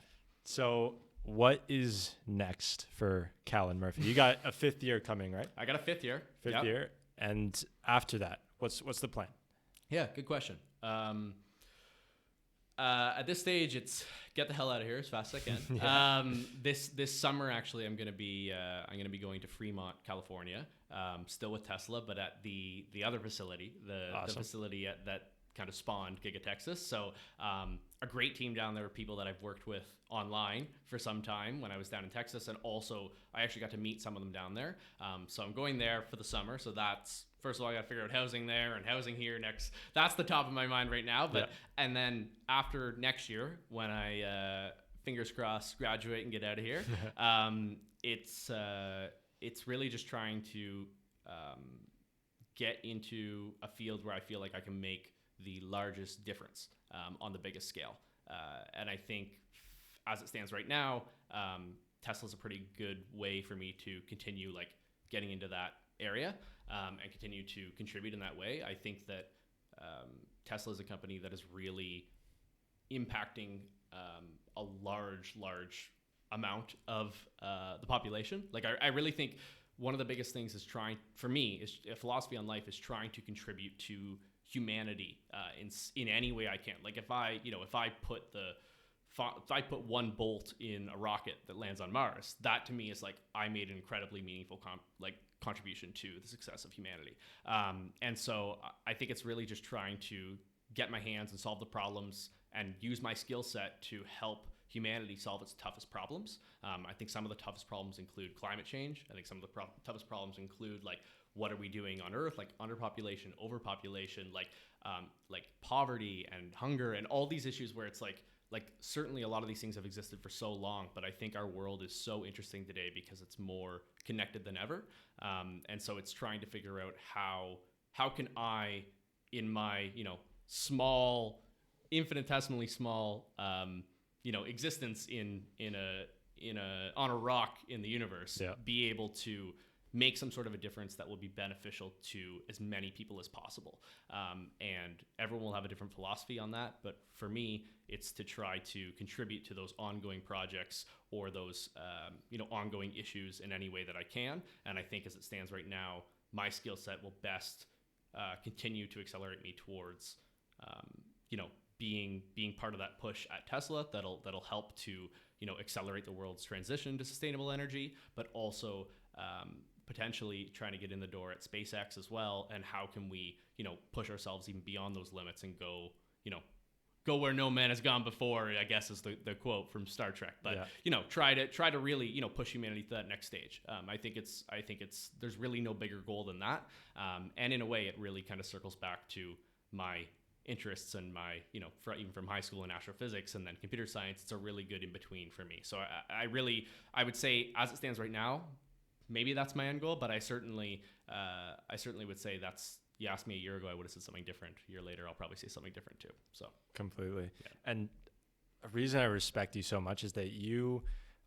So what is next for Callan Murphy? You got a 5th year coming, right? I got a 5th year. Fifth year. And after that, what's the plan? Yeah, good question. At this stage, it's get the hell out of here as fast as I can. This summer, actually, I'm gonna be going to Fremont, California, still with Tesla, but at the other facility, the facility that kind of spawned Giga Texas. So a great team down there, people that I've worked with online for some time when I was down in Texas, and also I actually got to meet some of them down there. So I'm going there for the summer. So that's, first of all, I got to figure out housing there and housing here next. That's the top of my mind right now. But and then after next year, when I fingers crossed graduate and get out of here, it's really just trying to get into a field where I feel like I can make the largest difference on the biggest scale. And I think as it stands right now, Tesla's a pretty good way for me to continue like getting into that area and continue to contribute in that way. I think that Tesla is a company that is really impacting a large amount of the population. Like I really think one of the biggest things is for me, is a philosophy on life is trying to contribute to humanity in any way I can. Like if I put one bolt in a rocket that lands on Mars, that to me is like I made an incredibly meaningful contribution to the success of humanity. And so I think it's really just trying to get my hands and solve the problems and use my skill set to help humanity solve its toughest problems. I think some of the toughest problems include climate change. I think some of the toughest problems include like, what are we doing on Earth? Like underpopulation, overpopulation, like poverty and hunger and all these issues where it's like certainly a lot of these things have existed for so long, but I think our world is so interesting today because it's more connected than ever. And so it's trying to figure out how can I, in my, small, infinitesimally small, existence on a rock in the universe, be able to make some sort of a difference that will be beneficial to as many people as possible. And everyone will have a different philosophy on that. But for me, it's to try to contribute to those ongoing projects or those, ongoing issues in any way that I can. And I think as it stands right now, my skill set will best continue to accelerate me towards, being part of that push at Tesla that'll help to, accelerate the world's transition to sustainable energy, but also potentially trying to get in the door at SpaceX as well. And how can we, push ourselves even beyond those limits and go where no man has gone before, I guess is the quote from Star Trek. But, try to really, push humanity to that next stage. I think there's really no bigger goal than that. And in a way, it really kind of circles back to my interests and my, even from high school in astrophysics and then computer science. It's a really good in between for me. So I would say as it stands right now, maybe that's my end goal, but I certainly would say that's, you asked me a year ago, I would have said something different. A year later, I'll probably say something different too. So completely. Yeah. And a reason I respect you so much is that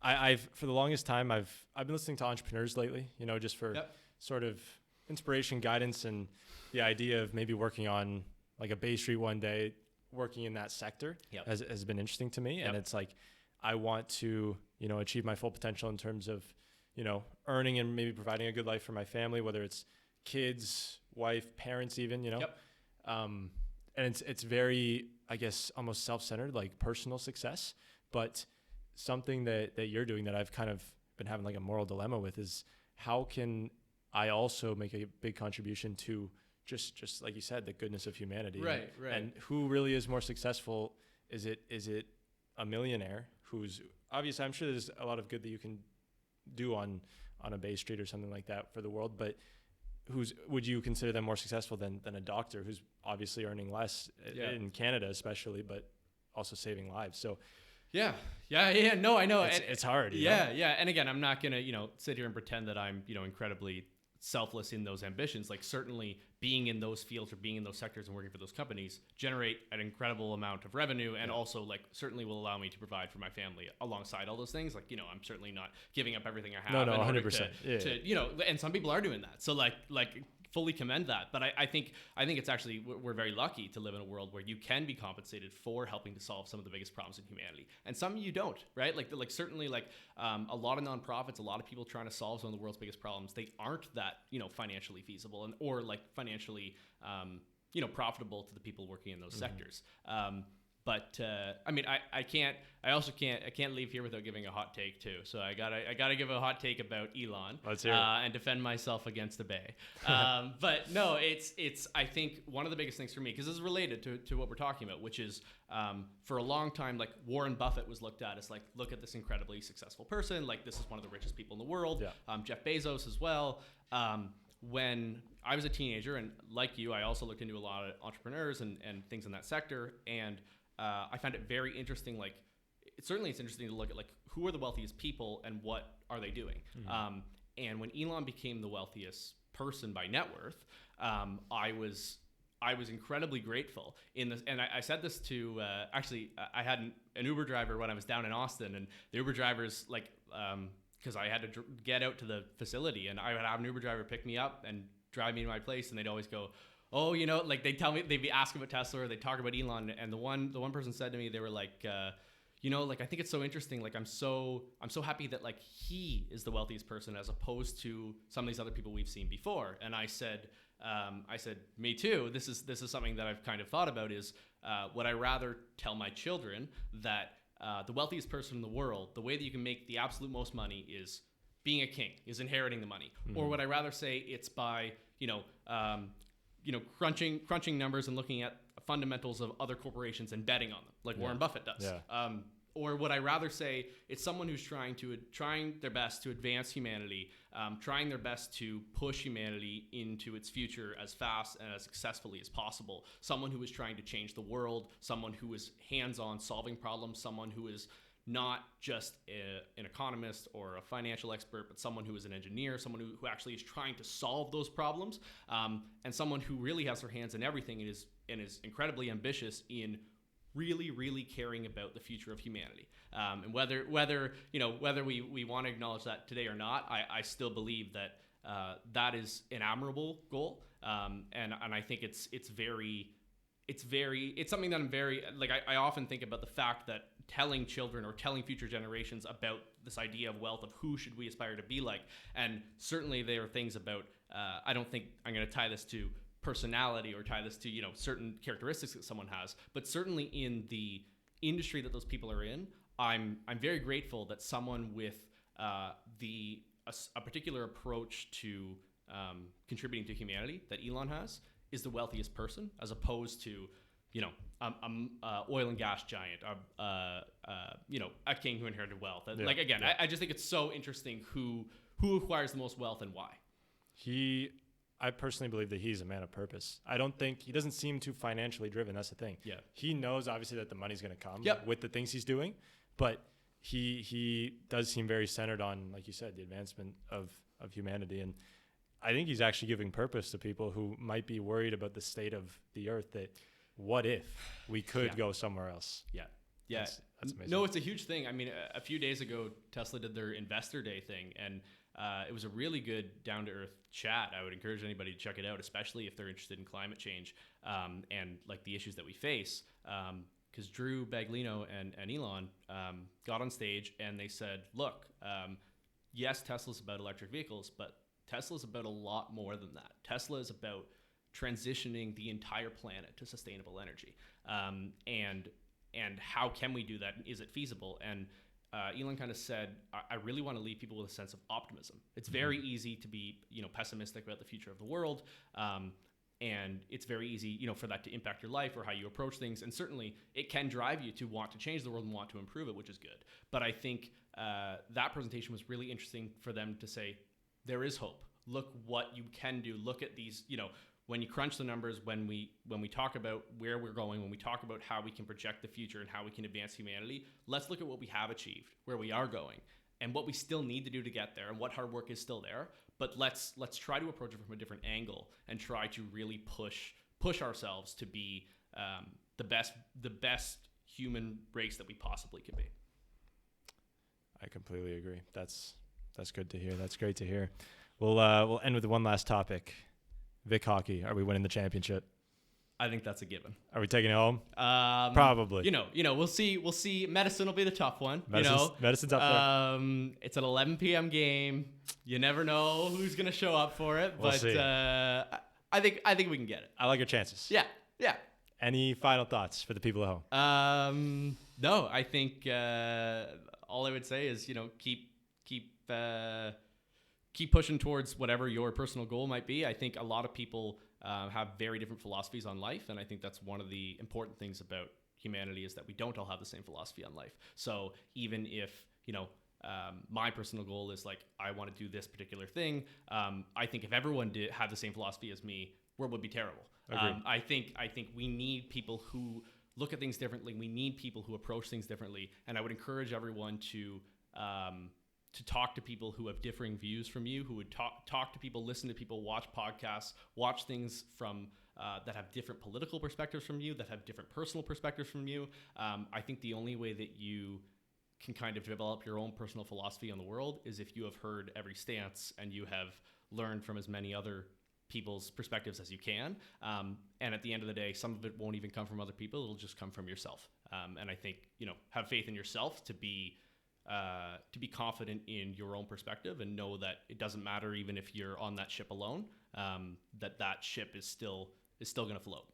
I've for the longest time, I've been listening to entrepreneurs lately, just for sort of inspiration, guidance, and the idea of maybe working on like a Bay Street one day, working in that sector has been interesting to me. And it's like, I want to, achieve my full potential in terms of, earning and maybe providing a good life for my family, whether it's kids, wife, parents, even, and it's very, I guess, almost self-centered, like personal success. But something that you're doing that I've kind of been having like a moral dilemma with is how can I also make a big contribution to just like you said, the goodness of humanity. Right. And who really is more successful? Is it a millionaire who's obviously, I'm sure there's a lot of good that you can do on a Bay Street or something like that for the world, but would you consider them more successful than a doctor who's obviously earning less in Canada, especially, but also saving lives? So yeah. No, I know it's hard. Yeah. And again, I'm not going to, sit here and pretend that I'm, incredibly selfless in those ambitions. Like certainly being in those fields or being in those sectors and working for those companies generate an incredible amount of revenue and also like certainly will allow me to provide for my family alongside all those things. Like, I'm certainly not giving up everything I have. No, 100%. To and some people are doing that. So like fully commend that. But I think it's actually, we're very lucky to live in a world where you can be compensated for helping to solve some of the biggest problems in humanity. And some you don't, right? Like certainly like a lot of nonprofits, a lot of people trying to solve some of the world's biggest problems, they aren't that, financially feasible or like financially, profitable to the people working in those sectors. But I can't leave here without giving a hot take too. So I gotta give a hot take about Elon. Let's hear it. And defend myself against the Bay. But no, it's I think one of the biggest things for me, because this is related to what we're talking about, which is for a long time, like Warren Buffett was looked at as like, look at this incredibly successful person. Like this is one of the richest people in the world. Yeah. Jeff Bezos as well. When I was a teenager, and like you, I also looked into a lot of entrepreneurs and things in that sector, and I found it very interesting. Like, it's interesting to look at like who are the wealthiest people and what are they doing. Mm-hmm. And when Elon became the wealthiest person by net worth, I was incredibly grateful in this. And I said this to I had an Uber driver when I was down in Austin, and the Uber drivers like because I had to get out to the facility, and I would have an Uber driver pick me up and drive me to my place, and they'd always go, oh, like they'd tell me, they'd be asking about Tesla or they'd talk about Elon. And the one person said to me, they were like, like, I think it's so interesting. Like, I'm so happy that like he is the wealthiest person as opposed to some of these other people we've seen before. And I said, me too. This is something that I've kind of thought about is, would I rather tell my children that, the wealthiest person in the world, the way that you can make the absolute most money is being a king, is inheriting the money? Mm-hmm. Or would I rather say it's by, crunching numbers and looking at fundamentals of other corporations and betting on them, like Warren Buffett does? Yeah. Or would I rather say it's someone who's trying their best to advance humanity, trying their best to push humanity into its future as fast and as successfully as possible? Someone who is trying to change the world, someone who is hands-on solving problems, someone who is not just an economist or a financial expert, but someone who is an engineer, someone who actually is trying to solve those problems, and someone who really has their hands in everything and is incredibly ambitious in really, really caring about the future of humanity. And whether we want to acknowledge that today or not, I still believe that that is an admirable goal. And I think it's something that I'm very, like, I often think about the fact that telling children or telling future generations about this idea of wealth, of who should we aspire to be like. And certainly there are things about, I don't think I'm going to tie this to personality or tie this to, certain characteristics that someone has, but certainly in the industry that those people are in, I'm very grateful that someone with a particular approach to contributing to humanity that Elon has is the wealthiest person, as opposed to, oil and gas giant, a king who inherited wealth. Yeah, like, again, I just think it's so interesting who acquires the most wealth and why. I personally believe that he's a man of purpose. I don't think he doesn't seem too financially driven. That's the thing. Yeah. He knows obviously that the money's going to come Yep. with the things he's doing, but he does seem very centered on, like you said, the advancement of humanity. And I think he's actually giving purpose to people who might be worried about the state of the earth, that what if we could go somewhere else? Yeah. Yeah. That's amazing. No, it's a huge thing. I mean, a few days ago, Tesla did their Investor Day thing, and it was a really good down-to-earth chat. I would encourage anybody to check it out, especially if they're interested in climate change and like the issues that we face. Because Drew Baglino and Elon got on stage and they said, look, yes, Tesla's about electric vehicles, but Tesla's about a lot more than that. Tesla is about transitioning the entire planet to sustainable energy. And how can we do that? Is it feasible? And Elon kind of said, I really want to leave people with a sense of optimism. It's very easy to be, pessimistic about the future of the world. And it's very easy, for that to impact your life or how you approach things. And certainly it can drive you to want to change the world and want to improve it, which is good. But I think that presentation was really interesting for them to say, there is hope. Look what you can do. Look at these, when you crunch the numbers, when we talk about where we're going, when we talk about how we can project the future and how we can advance humanity, let's look at what we have achieved, where we are going, and what we still need to do to get there, and what hard work is still there. But let's try to approach it from a different angle and try to really push ourselves to be the best human race that we possibly could be. I completely agree. That's good to hear. That's great to hear. We'll end with one last topic. Vic Hockey, are we winning the championship? I think that's a given. Are we taking it home? Probably. We'll see. Medicine will be the tough one. Medicine's up there. It's an 11 p.m. game. You never know who's gonna show up for it, we'll but see. I think we can get it. I like your chances. Yeah. Any final thoughts for the people at home? No. I think all I would say is keep pushing towards whatever your personal goal might be. I think a lot of people have very different philosophies on life, and I think that's one of the important things about humanity is that we don't all have the same philosophy on life. So even if my personal goal is like I want to do this particular thing, I think if everyone had the same philosophy as me, world would be terrible. I think we need people who look at things differently. We need people who approach things differently, and I would encourage everyone to talk to people who have differing views from you, who would talk to people, listen to people, watch podcasts, watch things from that have different political perspectives from you, that have different personal perspectives from you. I think the only way that you can kind of develop your own personal philosophy on the world is if you have heard every stance and you have learned from as many other people's perspectives as you can. And at the end of the day, some of it won't even come from other people. It'll just come from yourself. And I think, have faith in yourself to be confident in your own perspective and know that it doesn't matter even if you're on that ship alone, that ship is still going to float.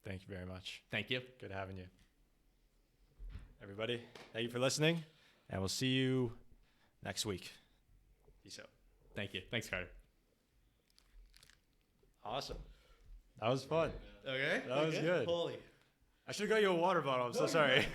Thank you very much. Thank you. Good having you. Everybody, thank you for listening, and we'll see you next week. Peace out. Thank you. Thanks, Carter. Awesome. That was fun. Okay. That was good. Holy. I should have got you a water bottle. I'm so sorry.